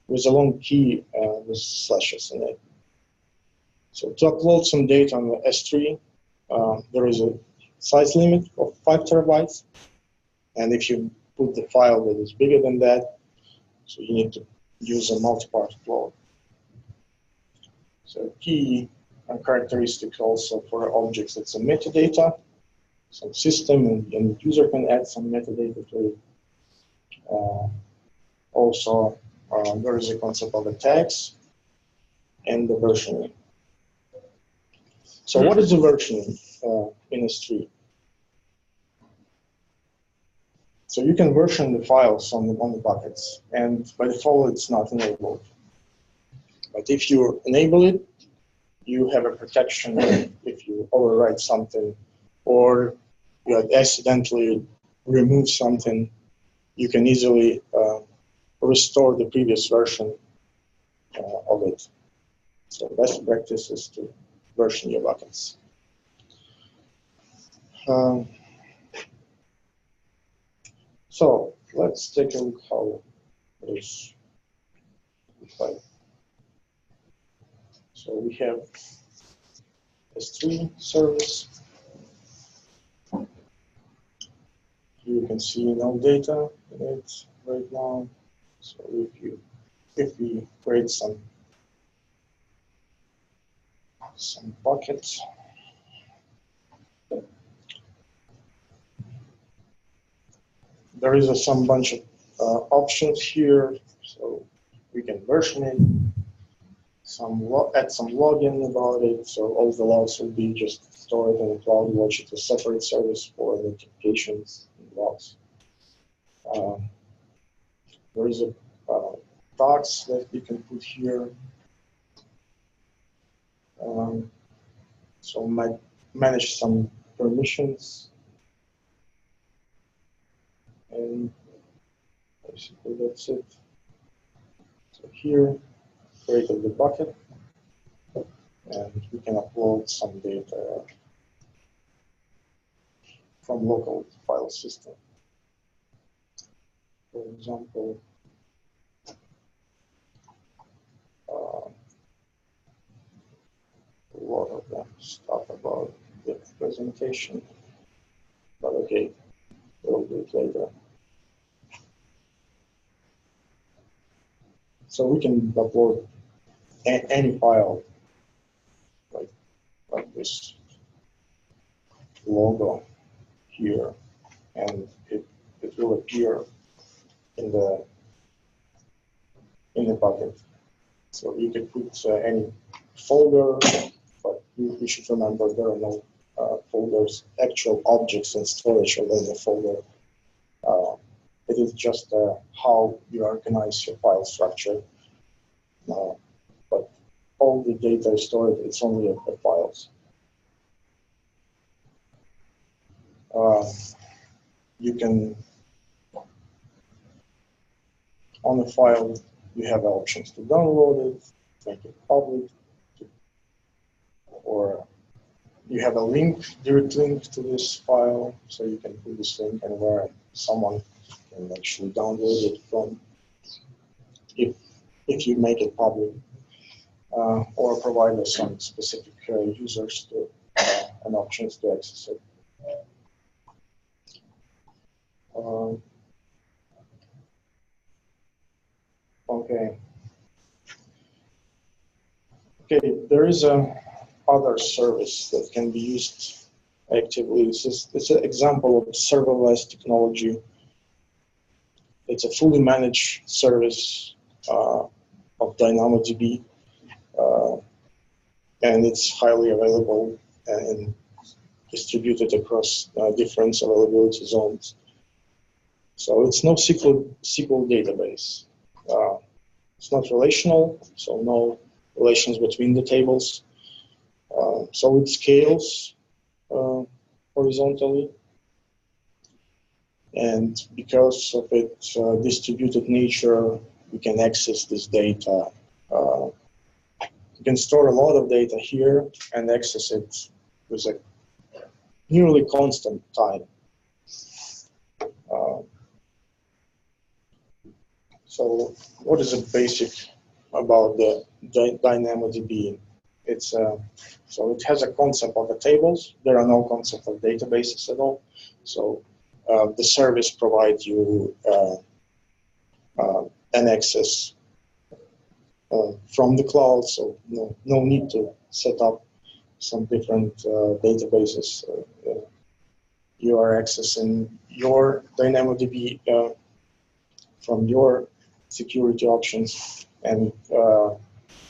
with a long key with slashes in it. So to upload some data on the S3, there is a size limit of 5 terabytes. And if you put the file that is bigger than that, so you need to use a multi-part upload. So key characteristic also for objects, it's a metadata some system, and the user can add some metadata to it. Also, there is a concept of the tags and the versioning. So what is the versioning in S3? So you can version the files on the buckets, and by default it's not enabled. But if you enable it, you have a protection if you overwrite something, or you had accidentally removed something, you can easily restore the previous version of it. So best practice is to version your buckets. So let's take a look how it is like. So we have S3 service. You can see no data in it right now. So if we create some buckets, there is some bunch of options here. So we can version it, add some login about it. So all the logs will be just stored in the CloudWatch. It's a separate service for notifications and logs. There is a docs that you can put here. So manage some permissions. And basically that's it. So here, created the bucket, and we can upload some data from local file system. For example, a lot of them stuff about the presentation, but okay, we'll do it later. So we can upload any file like this logo here, and it will appear in the bucket. So you can put any folder, but you should remember there are no folders, actual objects in storage within the folder. It is just how you organize your file structure. But all the data is stored, it's only the files. You can, on a file, you have options to download it, make it public, or you have a link, direct link to this file, so you can put this link anywhere and someone can actually download it from, if you make it public, or provide us some specific users to, and options to access it. Okay, there is other service that can be used actively. It's an example of serverless technology. It's a fully managed service of DynamoDB, and it's highly available and distributed across different availability zones. So it's no SQL database. It's not relational, so no relations between the tables. So it scales horizontally. And because of its distributed nature, we can access this data. You can store a lot of data here and access it with a nearly constant time. So what is the basic about the DynamoDB? It's so it has a concept of the tables. There are no concept of databases at all. So the service provides you an access from the cloud. So no need to set up some different databases. you are accessing your DynamoDB from your security options, and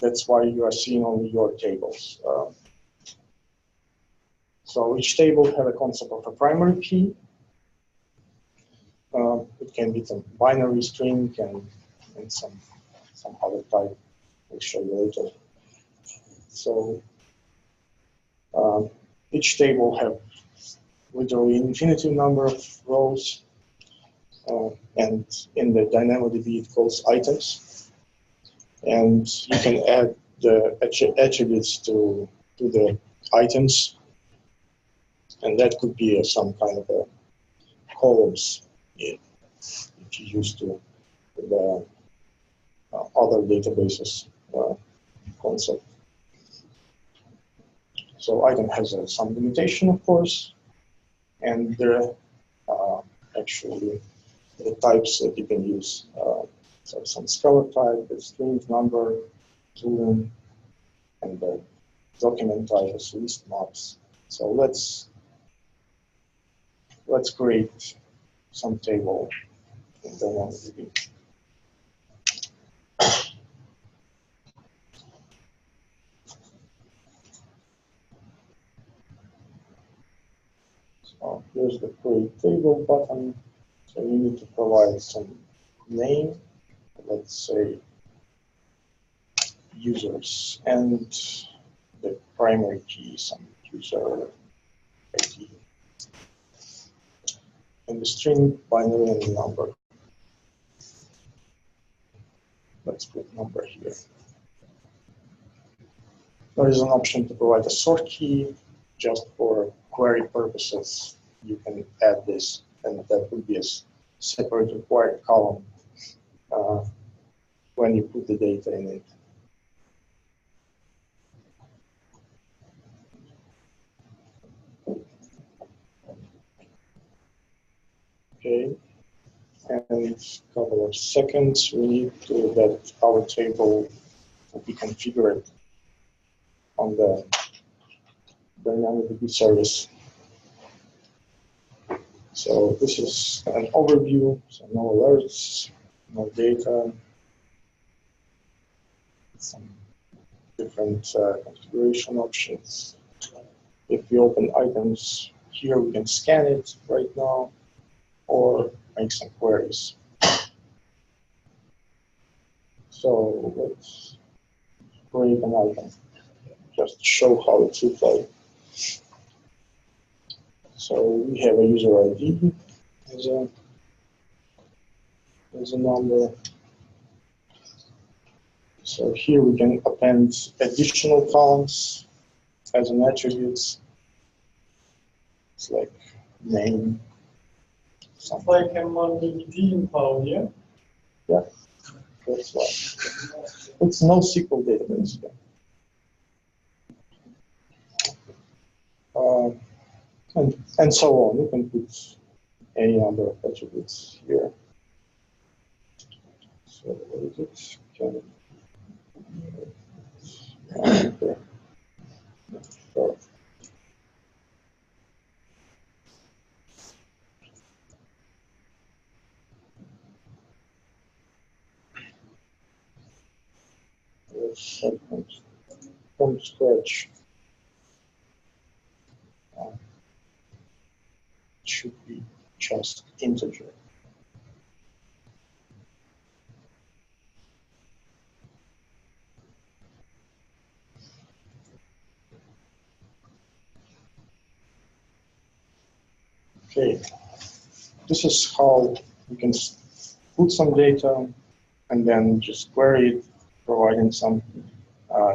that's why you are seeing only your tables. So each table has a concept of a primary key. It can be some binary string and some other type. I'll show you later. So each table have literally infinite number of rows, and in the DynamoDB it calls items. And you can add the attributes to the items, and that could be some kind of a columns if you use to the other databases concept. So item has some limitation, of course, and there are actually the types that you can use. So some Scala type, the string number, tooling, and the document type is list maps. So let's create some table in DynamoDB. So here's the create table button. So you need to provide some name. Let's say users, and the primary key, some user ID. And the string, binary, and number. Let's put number here. There is an option to provide a sort key just for query purposes. You can add this, and that would be a separate required column when you put the data in it. Okay, and a couple of seconds, we need to that our table will be configured on the DynamoDB service. So this is an overview, so no alerts, no data, some different configuration options. If we open items here, we can scan it right now or make some queries. So let's create an item, just to show how it looks like. So we have a user ID as a number. So here we can append additional columns as an attributes. It's like name. It's like a MongoDB in Power, yeah? Yeah, that's why. It's no SQL database. And so on. You can put any number of attributes here. So what is it? Okay. Sure. Let's start from scratch. Should be just integer. Okay, this is how we can put some data and then just query it, providing some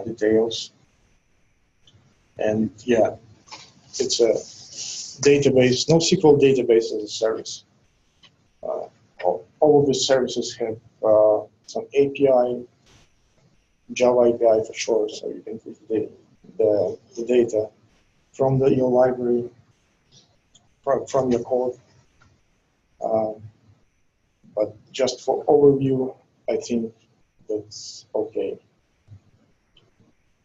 details. And yeah, it's a database, NoSQL database as a service. All of the services have some API, Java API for sure, so you can put the data from your library, from your code. But just for overview, I think that's okay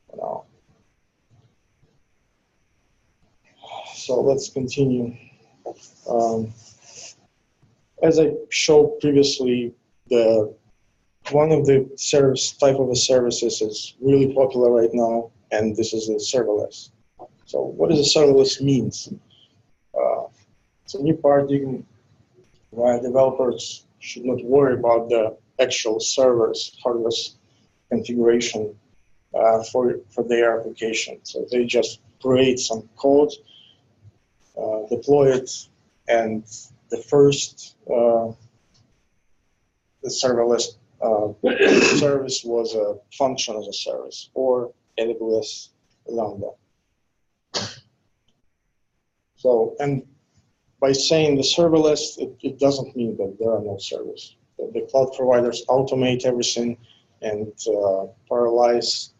for now. So let's continue. As I showed previously, one of the type of services is really popular right now, and this is the serverless. So what does a serverless means? It's a new paradigm where developers should not worry about the actual server's hardware configuration for their application. So they just create some code, deploy it, and the first the serverless service was a function as a service, or AWS Lambda. So, and by saying the serverless, it doesn't mean that there are no servers. The cloud providers automate everything and parallelize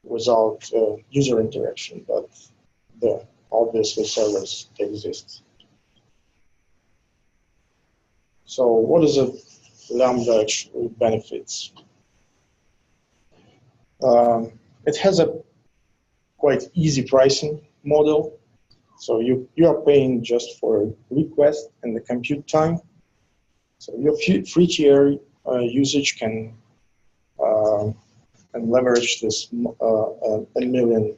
without user interaction, but obviously servers exist. So what is a Lambda actually benefits? It has a quite easy pricing model. So you are paying just for request and the compute time. So your free tier usage can leverage this 1 million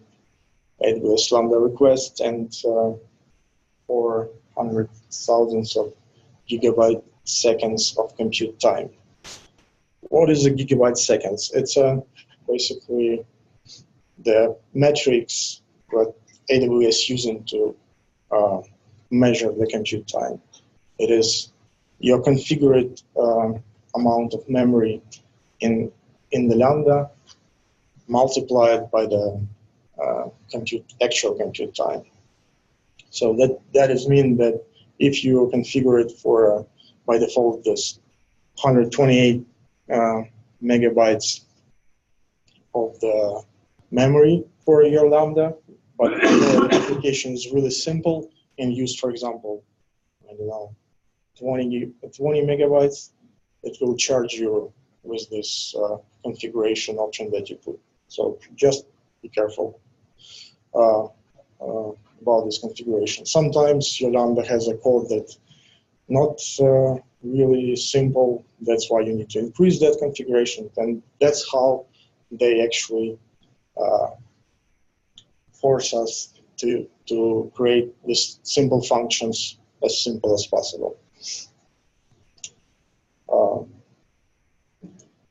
AWS Lambda requests and 400,000 of gigabyte seconds of compute time. What is a gigabyte seconds? It's basically the metrics that AWS using to measure the compute time. It is your configured amount of memory in the Lambda multiplied by the actual compute time. So that is mean that if you configure it for by default this 128 megabytes of the memory for your Lambda, but the application is really simple and used, for example, I don't know, 20 megabytes, it will charge you with this configuration option that you put. So just be careful about this configuration. Sometimes your Lambda has a code that not really simple. That's why you need to increase that configuration, and that's how they actually force us to create these simple functions as simple as possible.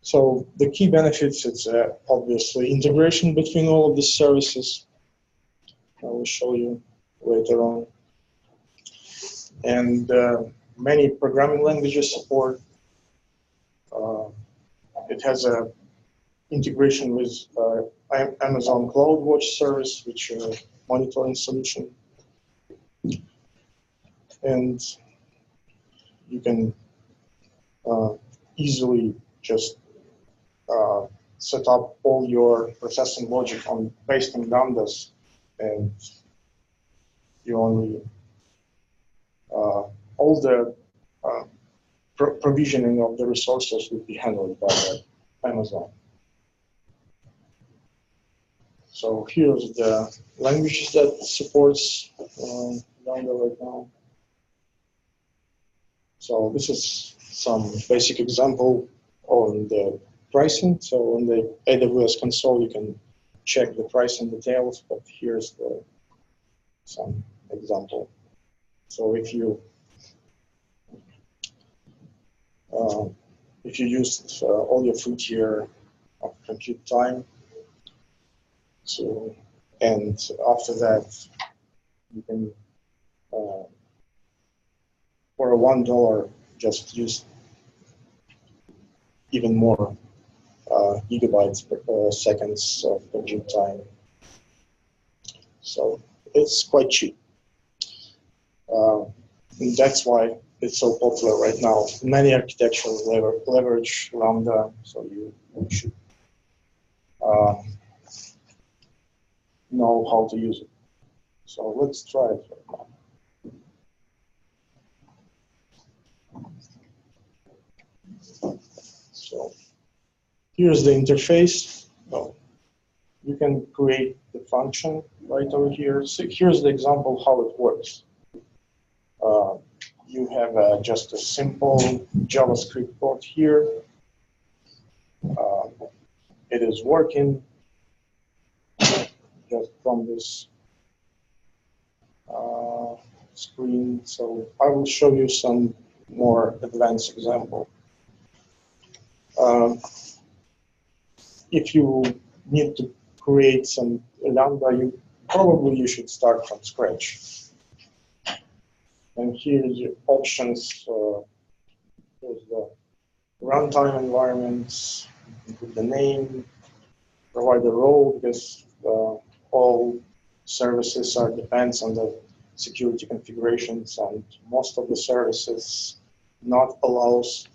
So the key benefits, it's obviously integration between all of these services. I will show you later on. And many programming languages support. It has a integration with Amazon CloudWatch service, which is a monitoring solution. And you can easily just set up all your processing logic based on lambdas, and you only all the provisioning of the resources will be handled by Amazon. So here's the languages that supports Lambda right now. So this is some basic example on the pricing. So on the AWS console, you can check the pricing details, but here's some example. So if you use all your free tier of compute time, and after that you can for $1 just use even more gigabytes per seconds of compute time. So it's quite cheap. And that's why it's so popular right now. Many architectures leverage Lambda, so you should know how to use it. So let's try it right now. So here's the interface. Oh, you can create the function right over here. So here's the example how it works. You have just a simple JavaScript code here. It is working just from this screen. So I will show you some more advanced example. If you need to create some Lambda, you should start from scratch. And here is your options. There's the runtime environments. You can put the name, provide the role, because all services depends on the security configurations, and most of the services not allows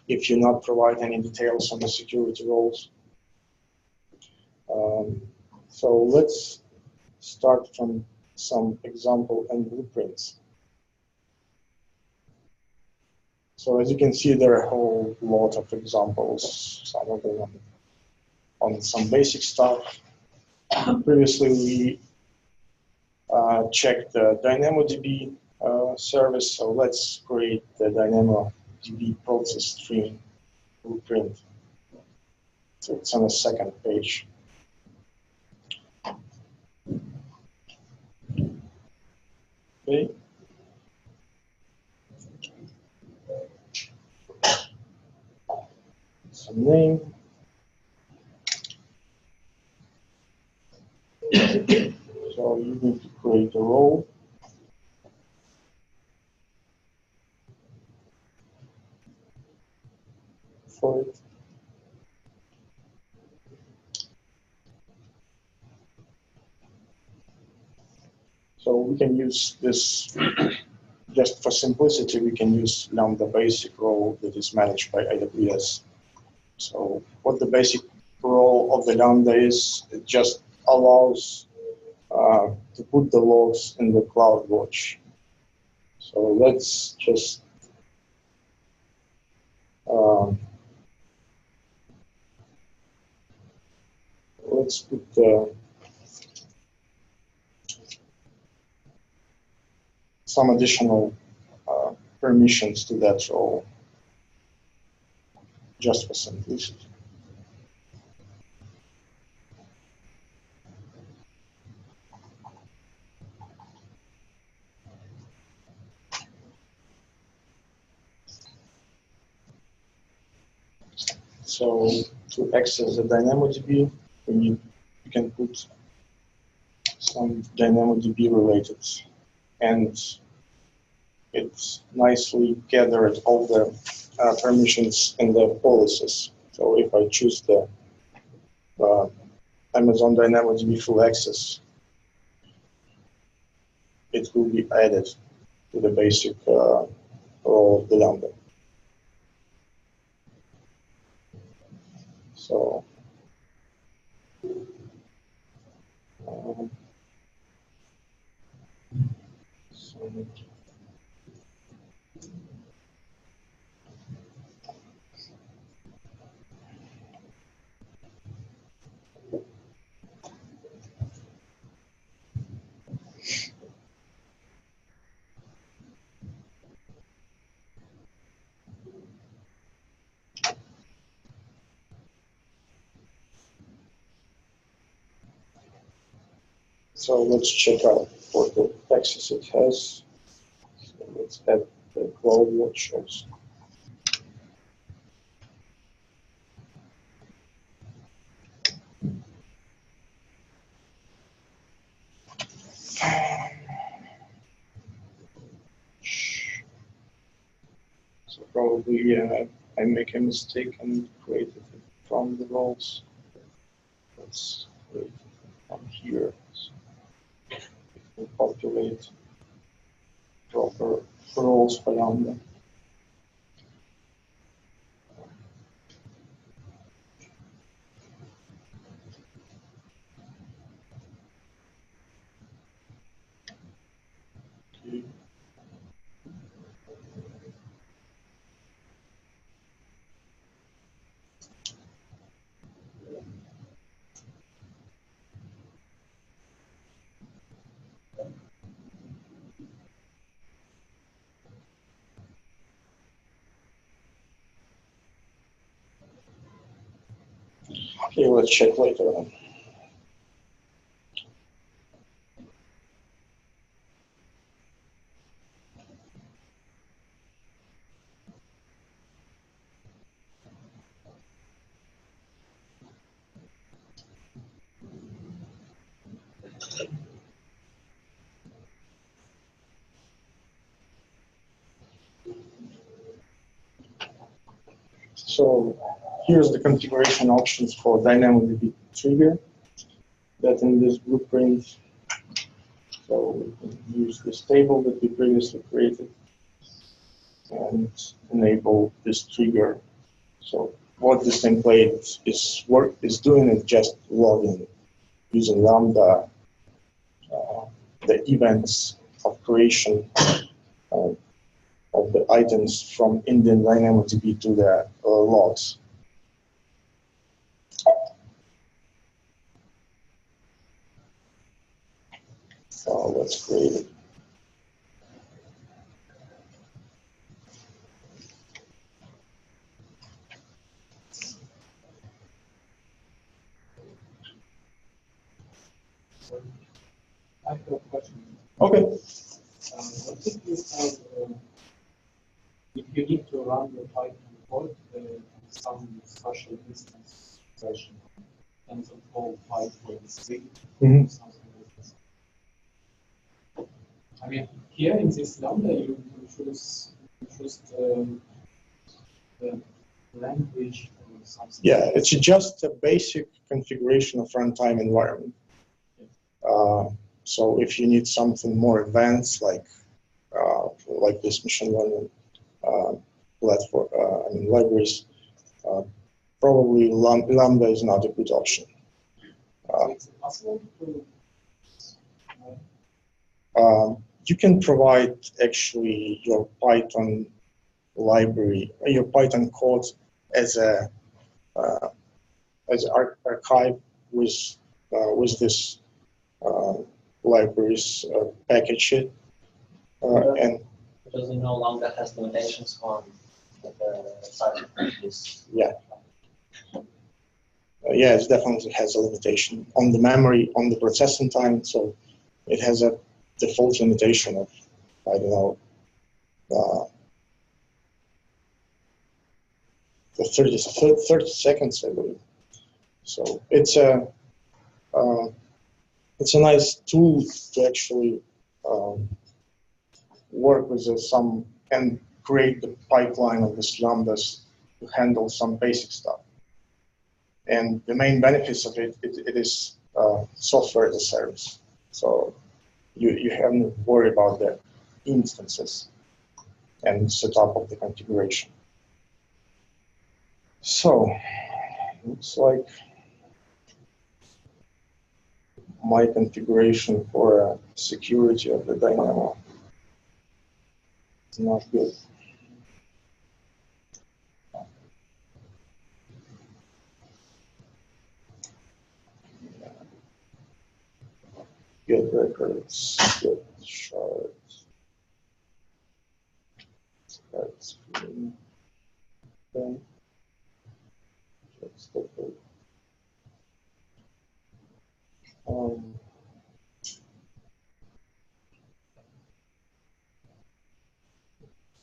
if you not provide any details on the security roles. So let's start from some example and blueprints. So as you can see, there are a whole lot of examples, some of them on some basic stuff. Previously, we checked the DynamoDB service, so let's create the DynamoDB process stream blueprint. So it's on the second page. Okay. Some name. So you need to create a role. For it. So we can use this, just for simplicity, we can use Lambda basic role that is managed by AWS. So what the basic role of the Lambda is, it just allows to put the logs in the CloudWatch. So let's just let's put some additional permissions to that role, just for simplicity. So to access the DynamoDB, you can put some DynamoDB related, and it's nicely gathered all the permissions in the policies. So if I choose the Amazon DynamoDB full access, it will be added to the basic role of the Lambda. So So let's check out what the access it has. So let's add the CloudWatch also. So probably I make a mistake and create it from the roles. Let's create it from here. So it will populate proper roles for Lambda. Okay. Okay, let's check later on. So here's the configuration options for dynamically trigger that in this blueprint. So we can use this table that we previously created and enable this trigger. So what this template is doing is just logging using Lambda the events of creation of the items from Indian DynamoDB to the logs. So let's create it. I have a question. Okay. What if you have, if you need to run your Python code some special instance version, TensorFlow 5.3, something like this? I mean, here in this Lambda, you choose the language or something. Yeah, it's just a basic configuration of runtime environment. So if you need something more advanced, like this machine learning platform, libraries, probably Lambda is not a good option. Is it possible to? You can provide actually your Python library, your Python code as a archive with this libraries package it and Because no longer has limitations on the size of this. yeah. Yeah, it definitely has a limitation on the memory, on the processing time. So it has a default limitation of, I don't know, the 30 seconds, I believe. So it's a nice tool to actually work with some and create the pipeline of these lambdas to handle some basic stuff. And the main benefits of it is software as a service. So you haven't to worry about the instances and setup of the configuration. So looks like my configuration for security of the Dynamo is not good. Get records, get shards, start screen, then let's look at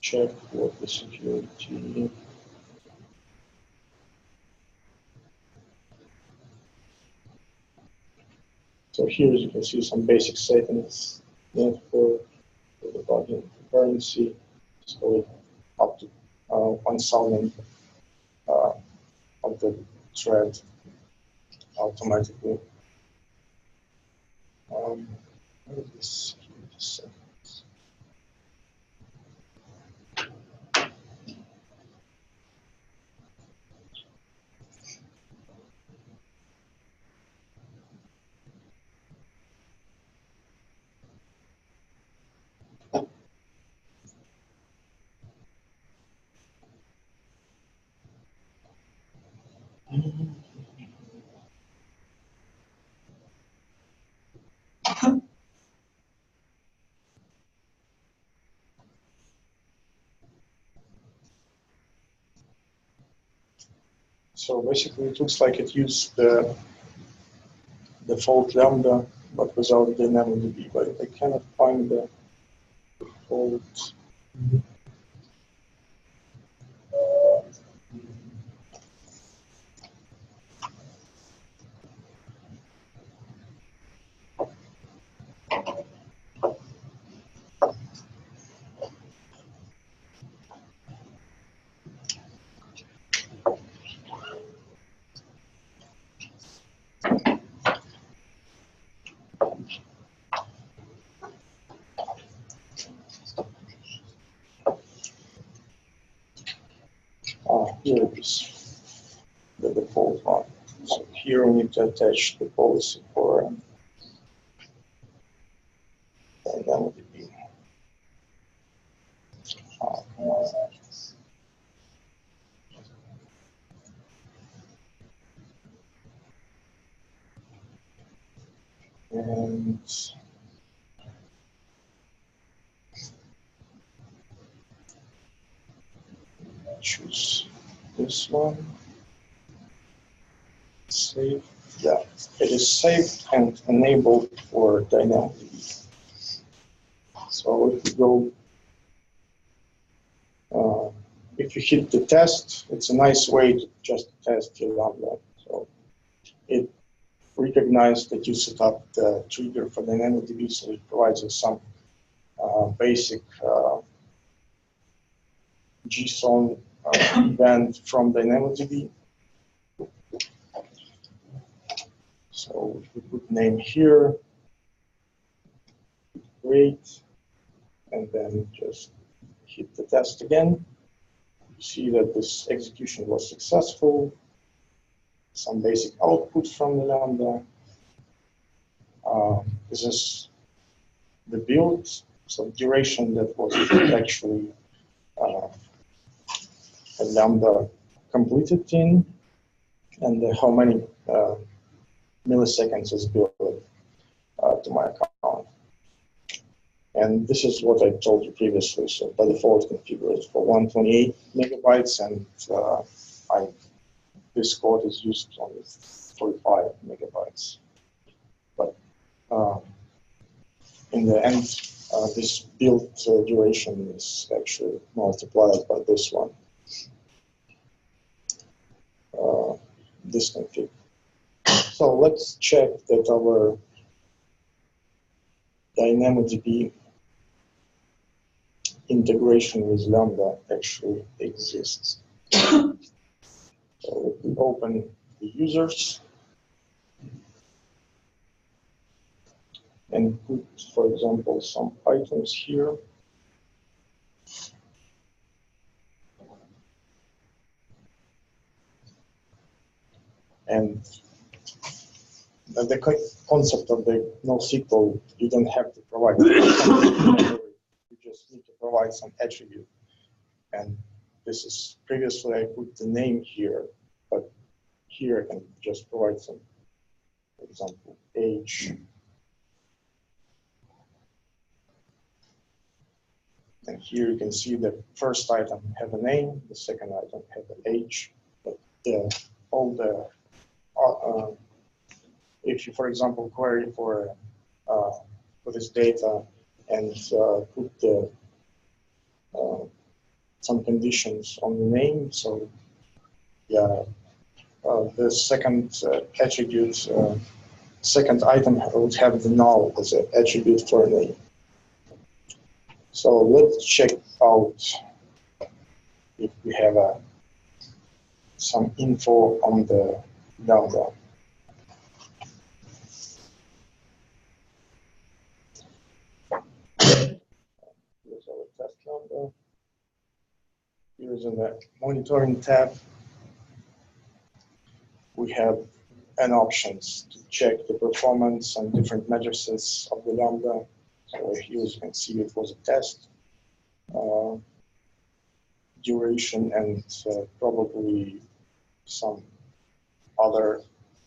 check what the security. So here you can see some basic settings for the debugging concurrency. So up to 1,000 of the thread automatically. Where is this security settings? So basically, it looks like it used the default lambda, but without DynamoDB. But I cannot find the default. Here it is, the default one. So here we need to attach the policy for DynamoDB. And choose this one. Save. Yeah, it is saved and enabled for DynamoDB. So if you go, if you hit the test, it's a nice way to just test your lambda. So it recognized that you set up the trigger for DynamoDB, so it provides us some basic JSON event from DynamoDB. So we put name here, great, and then just hit the test again. You see that this execution was successful. Some basic output from the lambda. This is the build, so duration that was actually a lambda completed in, and how many milliseconds is built to my account. And this is what I told you previously. So by default, configured for 128 megabytes, and this code is used on 45 megabytes. But in the end, this build duration is actually multiplied by this one, this config. So let's check that our DynamoDB integration with Lambda actually exists. So we open the users and put, for example, some items here. And the concept of the NoSQL, you don't have to provide you just need to provide some attribute. And this is previously I put the name here, but here I can just provide some, for example, age. And here you can see the first item have a name, the second item have an age, but all the if you, for example, query for this data and put the some conditions on the name, so yeah, the second attribute, second item would have the null as an attribute for a name. So let's check out if we have some info on the Lambda. Here's our test Lambda. Here's in the monitoring tab. We have an options to check the performance and different matrices of the Lambda. So here you can see it was a test. Duration and probably some other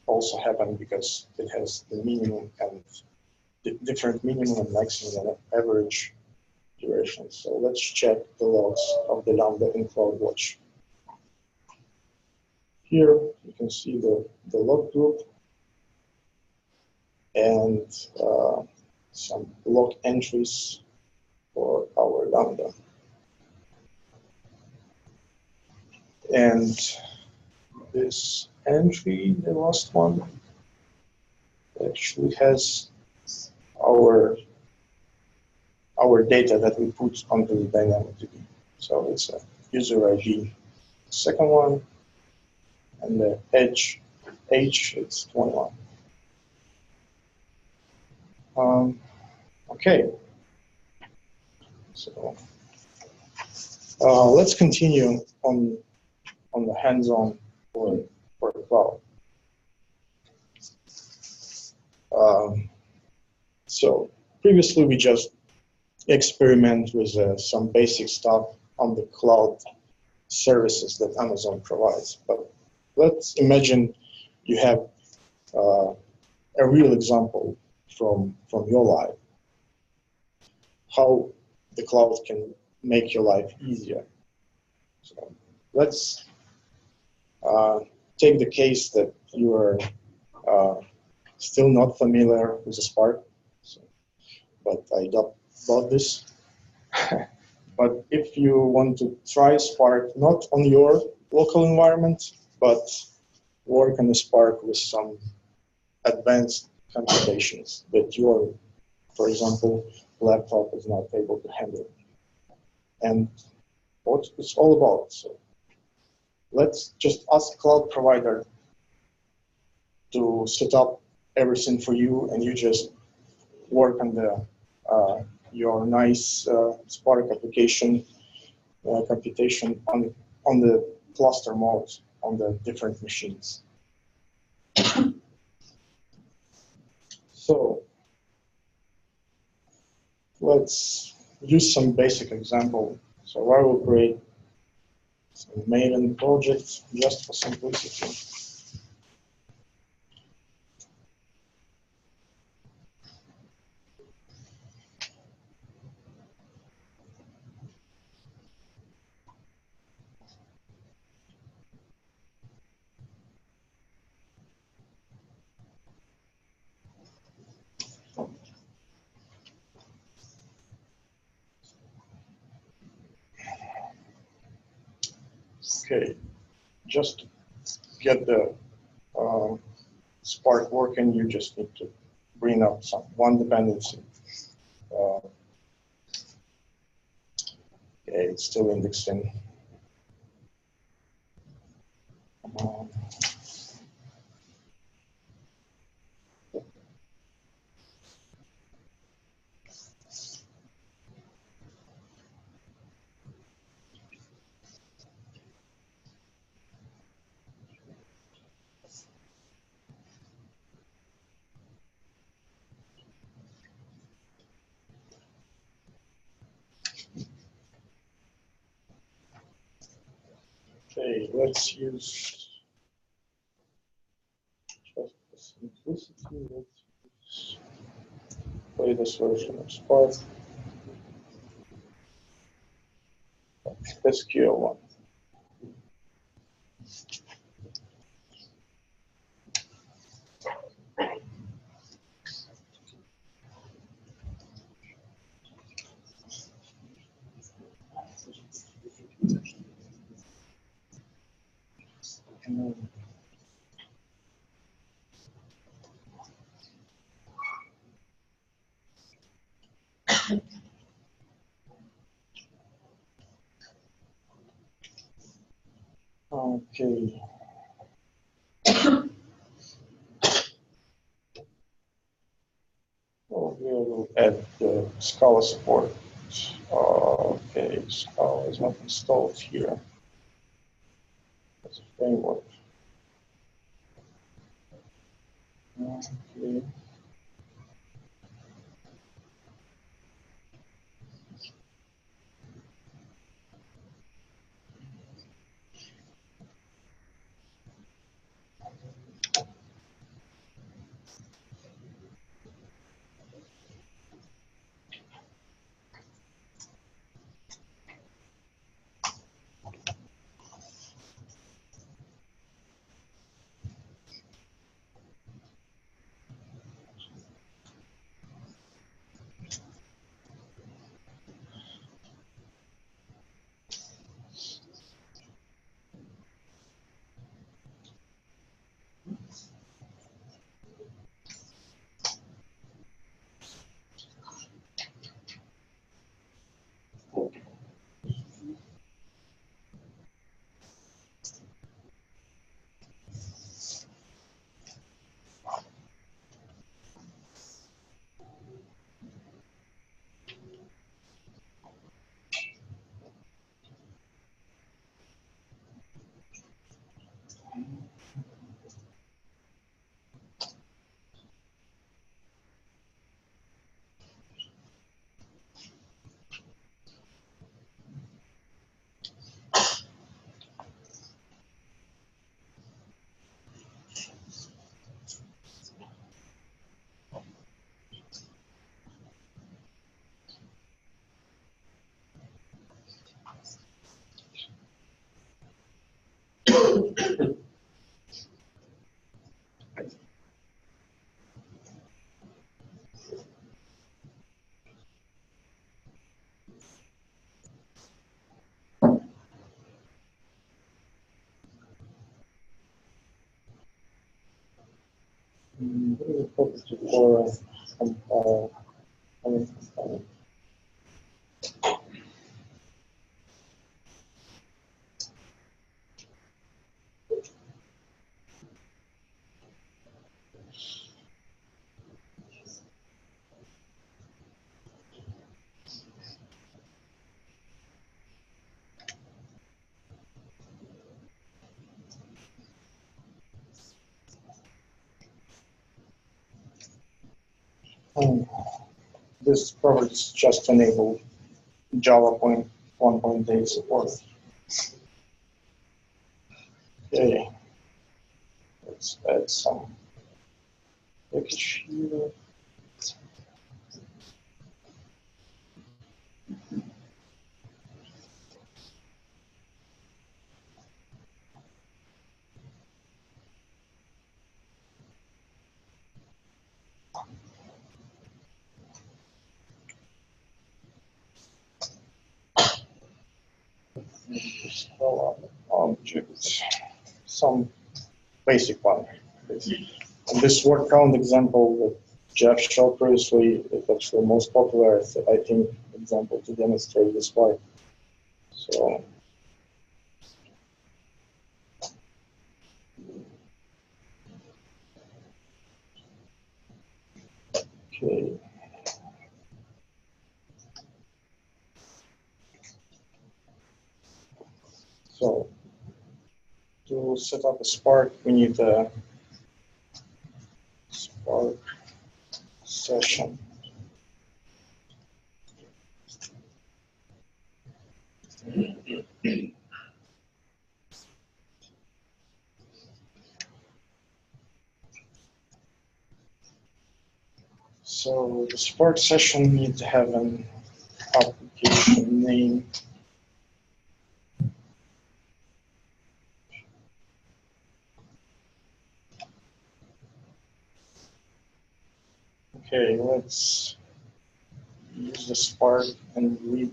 also happen because it has the minimum and different minimum and maximum and average duration. So let's check the logs of the Lambda in CloudWatch. Here you can see the log group and some log entries for our Lambda. And this entry, the last one, actually has our data that we put onto the DynamicDB. So it's a user ID, second one, and the edge H, it's 21. Okay, so let's continue on the hands-on for the cloud. So previously we just experiment with some basic stuff on the cloud services that Amazon provides. But let's imagine you have a real example from your life, how the cloud can make your life easier. So let's take the case that you are still not familiar with the Spark, but I bought this. But if you want to try Spark, not on your local environment, but work on the Spark with some advanced computations that your, for example, laptop is not able to handle. And what it's all about. So let's just ask cloud provider to set up everything for you, and you just work on the your nice Spark application computation on the cluster modes on the different machines. So let's use some basic example. So I will create some Maven projects just for simplicity. Okay, just to get the Spark working, you just need to bring up one dependency. Okay, it's still indexing. Okay, let's use just for simplicity. Let's use latest version of Spark. SQL one. Okay. Well, we will add the Scala support. Okay, Scala is not installed here. That's a framework. Okay. What is the property for compile? Compile. This property is just enable Java 1.8 support. Okay, let's add some package here. Scala objects, some basic one. And this word count example that Jeff showed previously is actually the most popular, I think, example to demonstrate this part. So, okay. So, to set up a Spark, we need a Spark session. So the Spark session needs to have an application name. Okay, let's use the Spark and read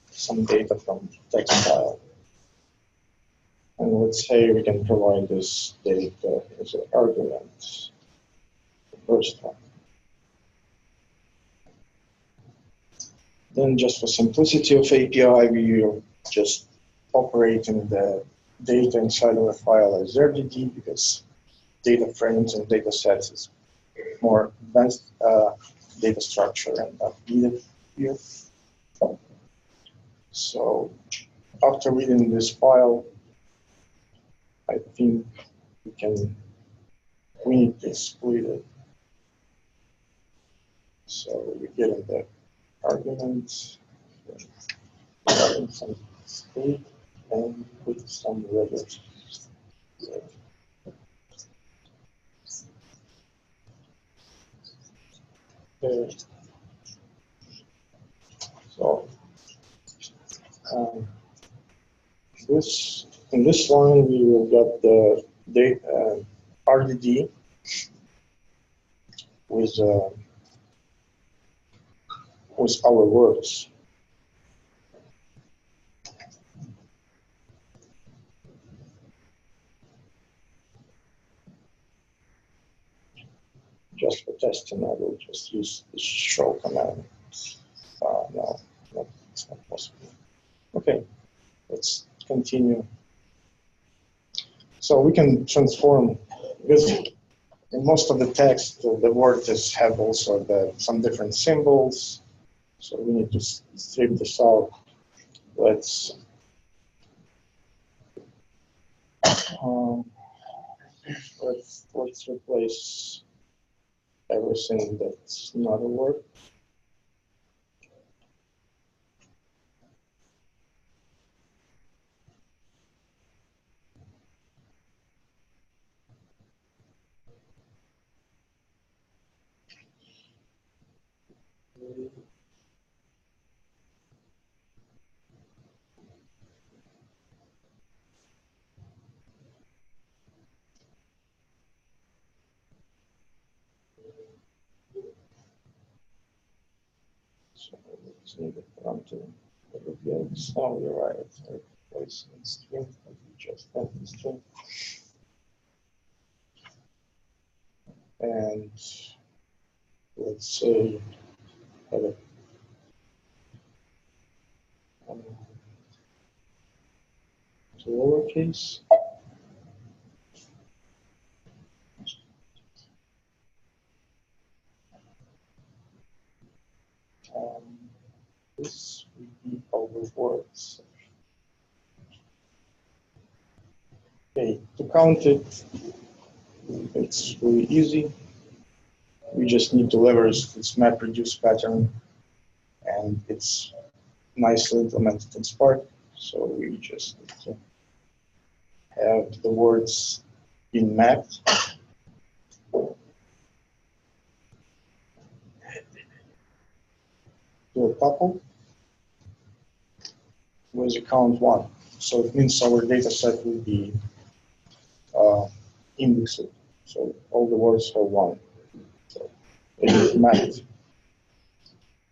some data from text file. And let's say we can provide this data as an argument. First one. Then just for simplicity of API, we are just operating the data inside of a file as RDD because data frames and data sets is more advanced data structure and not needed here. So after reading this file, I think we need to split it. So we get in the arguments, some state, and put some letters. Okay. So in this line we will get the data RDD with our words. Just for testing, I will just use the show command. No, it's not possible. Okay, let's continue. So we can transform, because in most of the text, the words have also some different symbols. So we need to strip this out. Let's replace everything that's not a word. So let's need it from to again. Oh, you're right. Replace in string. Just add the string. and let's say have it to lowercase. This would be our words. Okay, to count it, it's really easy. We just need to leverage this map reduce pattern, and it's nicely implemented in Spark. So we just need to have the words being mapped. To a tuple with a count 1. So it means our data set will be indexed. So all the words have 1. So it is mapped.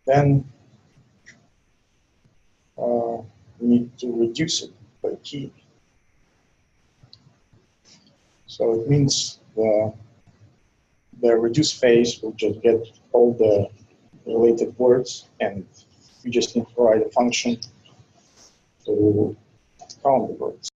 Then we need to reduce it by key. So it means the reduce phase will just get all the related words, and we just need to provide a function to count the words.